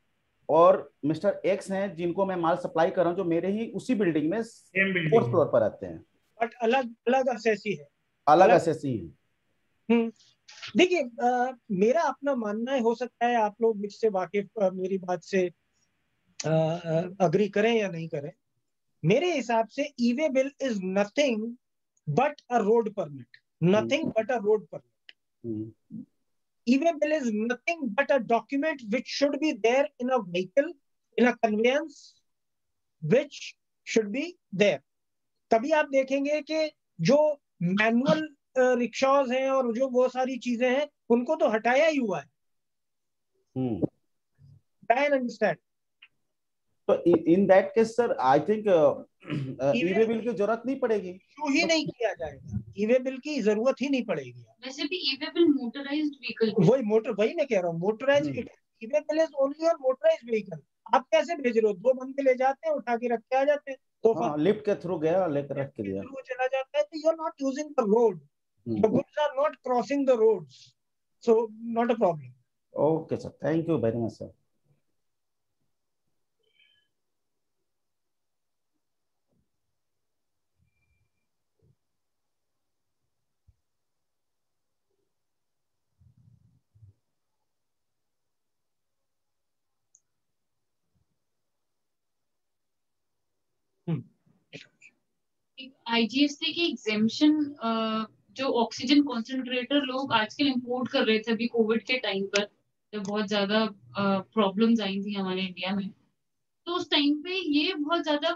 Speaker 2: और मिस्टर एक्स हैं जिनको मैं माल सप्लाई कर रहा हूं, जो मेरे ही उसी बिल्डिंग में 4th फ्लोर पर रहते हैं,
Speaker 5: बट अलग अलग असेसी है,
Speaker 2: अलग असेसी है।
Speaker 5: देखिए, मेरा अपना मानना है, हो सकता है आप लोग मुझसे वाकिफ मेरी बात से अग्री करें या नहीं करें। मेरे हिसाब से e-way bill is nothing but a road permit, nothing but a road permit. E-way bill is nothing but a document which should be there in a vehicle, in a conveyance which should be there। तभी आप देखेंगे कि जो मैनुअल रिक्शाज हैं और जो वो सारी चीजें हैं उनको तो हटाया ही हुआ है। Try and understand।
Speaker 2: तो in that case sir I think e-way bill की जरूरत नहीं पड़ेगी,
Speaker 5: इशू ही नहीं किया जाएगा, ईवे बिल की जरूरत ही नहीं पड़ेगी।
Speaker 6: वैसे भी ईवे बिल मोटराइज्ड व्हीकल,
Speaker 5: वही मैं कह रहा हूँ, motorise e-way bill is only on motorised vehicle. आप कैसे भेज रहे हो? 2 बंदे ले जाते हैं, उठा के रख के आ जाते हैं, तो
Speaker 2: लिफ्ट के थ्रू गया, लेकर रख के दिया,
Speaker 5: चला जाता है। तो you are not using the road, the goods are not crossing the roads. so not a problem.
Speaker 2: Okay, sir. Thank you very much, sir.
Speaker 6: IGST की एग्जेम्पशन जो ऑक्सीजन कॉन्सेंट्रेटर लोग आजकल इंपोर्ट कर रहे थे अभी कोविड के टाइम पर, जब बहुत ज्यादा प्रॉब्लम्स आई थी हमारे इंडिया में, तो उस टाइम पे ये बहुत ज्यादा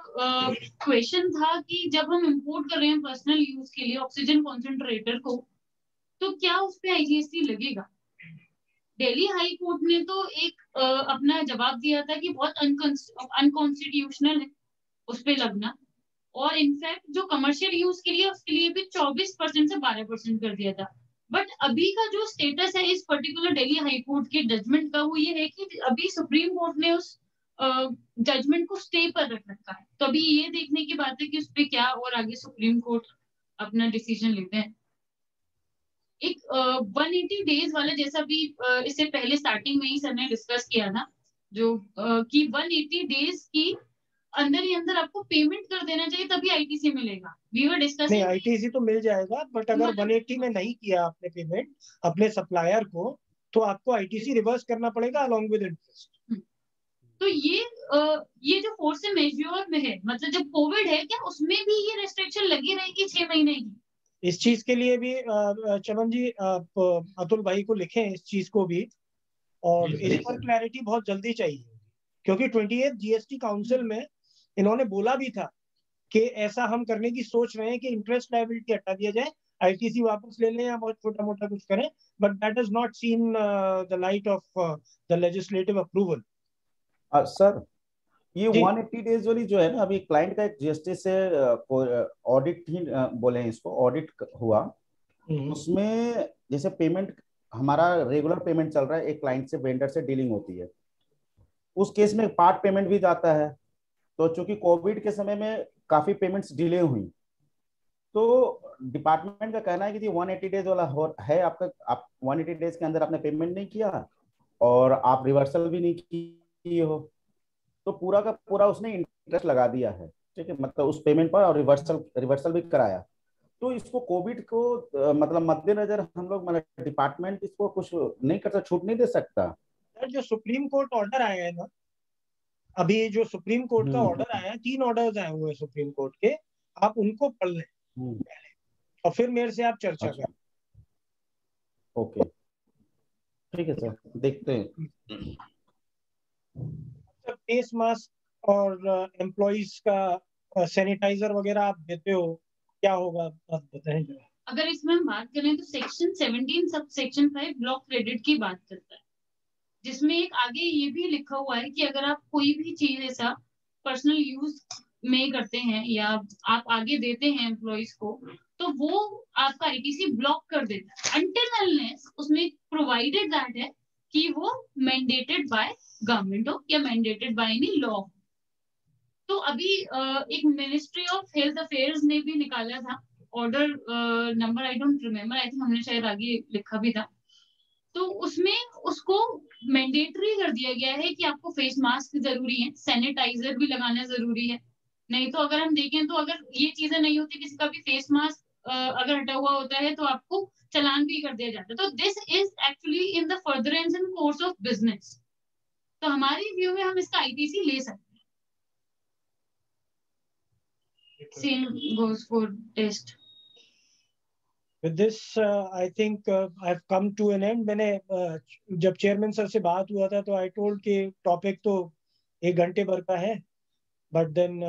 Speaker 6: क्वेश्चन था कि जब हम इंपोर्ट कर रहे हैं पर्सनल यूज के लिए ऑक्सीजन कॉन्सेंट्रेटर को, तो क्या उस पे आईजीएसटी लगेगा। दिल्ली हाई कोर्ट ने तो एक अपना जवाब दिया था कि बहुत अनकॉन्स्टिट्यूशनल है उस पे लगना, और इनफैक्ट जो कमर्शियल यूज के लिए उसके लिए भी 24% से 12% कर दिया था। बट अभी का जो स्टेटस है इस पर्टिकुलर दिल्ली हाई कोर्ट के जजमेंट का, वो ये है कि अभी सुप्रीम कोर्ट ने उस जजमेंट को स्टे पर रख रखा है। तो अभी ये देखने की बात है कि उस पर क्या और आगे सुप्रीम कोर्ट अपना डिसीजन लेते हैं। एक 180 डेज वाला, जैसा भी इससे पहले स्टार्टिंग में ही सर ने डिस्कस किया था, जो कि 180 डेज की अंदर ही अंदर आपको पेमेंट कर देना चाहिए तभी आईटीसी मिलेगा। We were discussing.
Speaker 5: नहीं, आईटीसी तो मिल जाएगा, बट अगर 180 में नहीं किया आपने पेमेंट अपने सप्लायर को, तो आपको आईटीसी रिवर्स करना पड़ेगा अलोंग विद इंटरेस्ट।
Speaker 6: तो ये जो फोर्स मेजर में है, मतलब जब कोविड है, क्या उसमें भी ये रेस्ट्रिक्शन लगी रहेगी 6 महीने की?
Speaker 5: इस चीज के लिए भी चमन जी अतुल भाई को लिखें इस चीज को भी, और इस पर क्लैरिटी बहुत जल्दी चाहिए, क्योंकि 28 जीएसटी काउंसिल में इन्होंने बोला भी था कि ऐसा हम करने की सोच रहे हैं कि इंटरेस्ट लायबिलिटी हटा दिया जाए, आईटीसी वापस ले लें या बहुत छोटा मोटा कुछ करें, but that is not seen the light of the legislative approval.
Speaker 2: Sir, ये 180 डेज वाली जो है ना, अभी क्लाइंट का एक जीएसटी से ऑडिट ही बोले हैं इसको, ऑडिट हुआ, उसमें जैसे पेमेंट हमारा रेगुलर पेमेंट चल रहा है, एक क्लाइंट से वेंडर से डीलिंग होती है, उस केस में पार्ट पेमेंट भी जाता है। तो चूंकि कोविड के समय में काफी पेमेंट्स डिले हुई, तो डिपार्टमेंट का कहना है कि 180 डेज वाला है आपका, आप 180 डेज के अंदर आपने पेमेंट नहीं किया और आप रिवर्सल भी नहीं किए हो, तो पूरा का पूरा उसने इंटरेस्ट लगा दिया है, ठीक है, मतलब उस पेमेंट पर, और रिवर्सल भी कराया। तो इसको कोविड को मतलब मद्देनजर हम लोग, मतलब डिपार्टमेंट इसको कुछ नहीं कर सकता, छूट नहीं दे सकता।
Speaker 5: जो सुप्रीम कोर्ट ऑर्डर आया है ना, अभी जो सुप्रीम कोर्ट का ऑर्डर आया है, 3 ऑर्डर्स आए हुए हैं सुप्रीम कोर्ट के, आप उनको पढ़ लें पहले और फिर मेरे से आप चर्चा करें।
Speaker 2: ओके, ठीक है सर, देखते हैं।
Speaker 5: फेस मास्क और एम्प्लॉइज का सैनिटाइजर वगैरह आप देते हो, क्या होगा आप बताएं जरा।
Speaker 6: अगर इसमें हम बात करें तो section 17 sub section 5 block credit की बात करता है, जिसमें एक आगे ये भी लिखा हुआ है कि अगर आप कोई भी चीज ऐसा पर्सनल यूज में करते हैं या आप आगे देते हैं एम्प्लॉइज को, तो वो आपका आईटीसी ब्लॉक कर देता है अनटिल अनलेस उसमें प्रोवाइडेड दैट है कि वो मैंडेटेड बाय गवर्नमेंट हो या मैंडेटेड बाय एनी लॉ। तो अभी एक मिनिस्ट्री ऑफ हेल्थ अफेयर्स ने भी निकाला था order number, I don't remember, I think हमने शायद आगे लिखा भी था, तो उसमें उसको मैंडेटरी कर दिया गया है कि आपको फेस मास्क जरूरी है, सैनिटाइजर भी लगाना जरूरी है। नहीं तो अगर हम देखें तो अगर ये चीजें नहीं होती, किसी का भी फेस मास्क अगर हटा हुआ होता है तो आपको चालान भी कर दिया जाता है। तो this is actually in the furtherance in course of business. तो हमारी व्यू में हम इसका आईटीसी ले सकते हैं। Same goes for test.
Speaker 5: With this, I think I've come to an end. मैंने जब चेयरमैन सर से बात हुआ था तो I told कि टॉपिक तो 1 घंटे भर का है, but then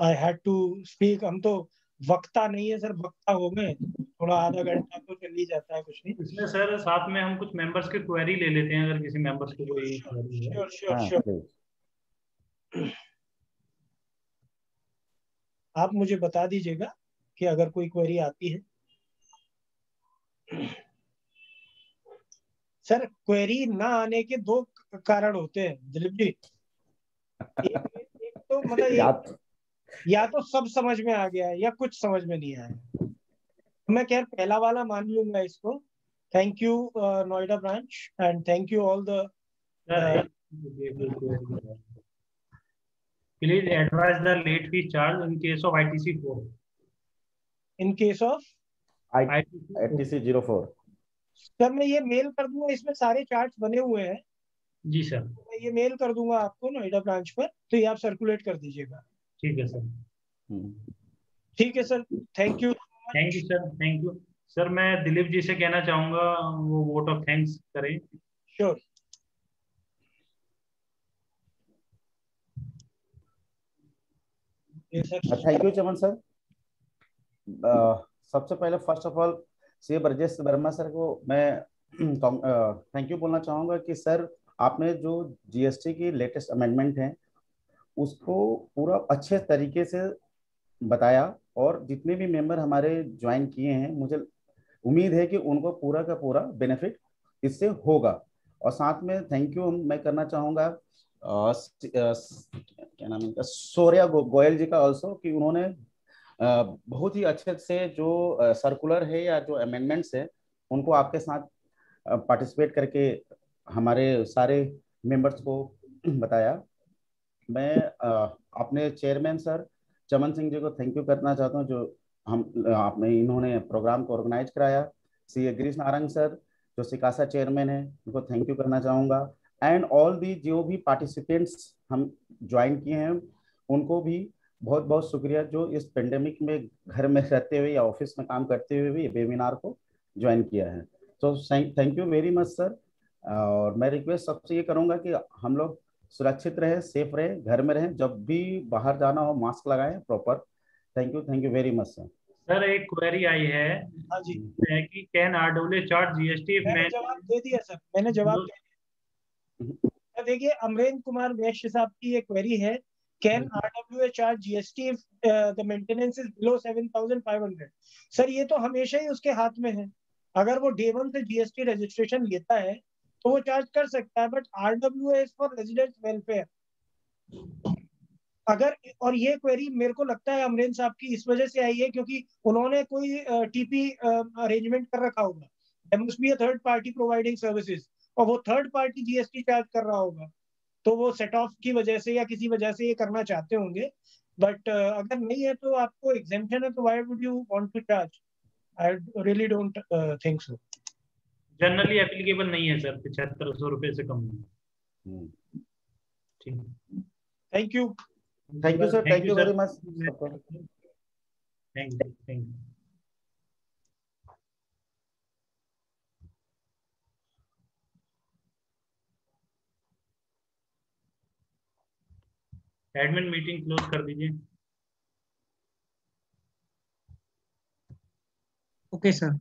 Speaker 5: I had to speak. हम तो वक्ता नहीं है सर, वक्ता हो गए, थोड़ा आधा घंटा तो चल ही जाता है, कुछ नहीं।
Speaker 3: इसमें सर साथ में हम कुछ मेंबर्स की क्वेरी ले लेते हैं, अगर किसी मेंबर्स को कोई क्वेरी है।
Speaker 5: श्योर। आप मुझे बता दीजिएगा कि अगर कोई क्वेरी आती है। सर, क्वेरी ना आने के 2 कारण होते हैं दिलीप जी। एक तो मतलब या तो सब समझ में आ गया है या कुछ समझ में नहीं आया। मैं खैर पहला वाला मान लूंगा इसको, Thank you, Noida branch, and thank you all the.
Speaker 3: Please advise the late fee charge in case of ITC 4.
Speaker 5: In case of
Speaker 2: ITC 04.
Speaker 5: Sir मैं ये मेल कर दूंगा, इसमें सारे चार्ट्स बने हुए हैं।
Speaker 3: जी सर।
Speaker 5: मैं ये मेल कर दूंगा आपको नोएडा ब्रांच पर, तो ये आप सर्कुलेट कर दीजिएगा।
Speaker 3: ठीक है सर।
Speaker 5: ठीक है sir, thank you.
Speaker 3: Thank you sir, thank you sir. मैं दिलीप जी से कहना चाहूंगा वो वोट ऑफ थैंक्स करें।
Speaker 5: Sure.
Speaker 2: Thank you Chaman sir. सबसे पहले first of all C Brajesh Verma sir को मैं थैंक यू बोलना चाहूँगा कि सर आपने जो जीएसटी की लेटेस्ट अमेंडमेंट है उसको पूरा अच्छे तरीके से बताया, और जितने भी मेंबर हमारे ज्वाइन किए हैं मुझे उम्मीद है कि उनको पूरा का पूरा बेनिफिट इससे होगा। और साथ में थैंक यू मैं करना चाहूँगा क्या नाम है, सूर्या गोयल जी का ऑल्सो, कि उन्होंने बहुत ही अच्छे से जो सर्कुलर है या जो अमेंडमेंट्स है उनको आपके साथ पार्टिसिपेट करके हमारे सारे मेंबर्स को बताया। मैं अपने चेयरमैन सर चमन सिंह जी को थैंक यू करना चाहता हूँ, जो आपने इन्होंने प्रोग्राम को ऑर्गेनाइज कराया। सी गिरीश नारंग सर जो सिकासा चेयरमैन है उनको थैंक यू करना चाहूँगा। एंड ऑल दी जो भी पार्टिसिपेंट्स हम ज्वाइन किए हैं उनको भी बहुत बहुत शुक्रिया, जो इस पेंडेमिक में घर में रहते हुए या ऑफिस में काम करते हुए भी वेबिनार को ज्वाइन किया है। तो thank you very much sir. और मैं रिक्वेस्ट सबसे ये करूँगा कि हम लोग सुरक्षित रहे, सेफ रहे, घर में रहें, जब भी बाहर जाना हो मास्क लगाएं proper. Thank you very much sir.
Speaker 3: Sir एक क्वेरी आई है।
Speaker 5: हाँ जी।
Speaker 3: कि कैन आरडब्ल्यू चार्ज जीएसटी?
Speaker 5: मैंने जवाब दे दिया सर, मैंने जवाब दे दिया। देखिए अमरेंद्र कुमार वैश्य साहब की एक क्वेरी है, can RWA charge GST if the maintenance is below 7,500? Sir ये तो हमेशा ही उसके हाथ में है, अगर वो डे 1 से जीएसटी रजिस्ट्रेशन लेता है तो वो चार्ज कर सकता है, but RWA is for residents welfare. अगर, और ये क्वेरी मेरे को लगता है अमरेंद्र साहब की इस वजह से आई है क्योंकि उन्होंने कोई टीपी अरेंजमेंट कर रखा होगा, there must be a third party providing services, और वो थर्ड पार्टी जीएसटी चार्ज कर रहा होगा, तो वो सेट ऑफ की वजह से या किसी वजह से ये करना चाहते होंगे। बट अगर नहीं है तो आपको एग्जेम्पशन है, तो why would you want to charge? I really don't think so.
Speaker 3: Generally applicable नहीं है सर, 7500 रुपए से कम नहीं। ठीक,
Speaker 5: thank you.
Speaker 2: Thank you sir, thank you very much.
Speaker 3: Thank you. Admin meeting close कर दीजिए।
Speaker 1: Okay sir.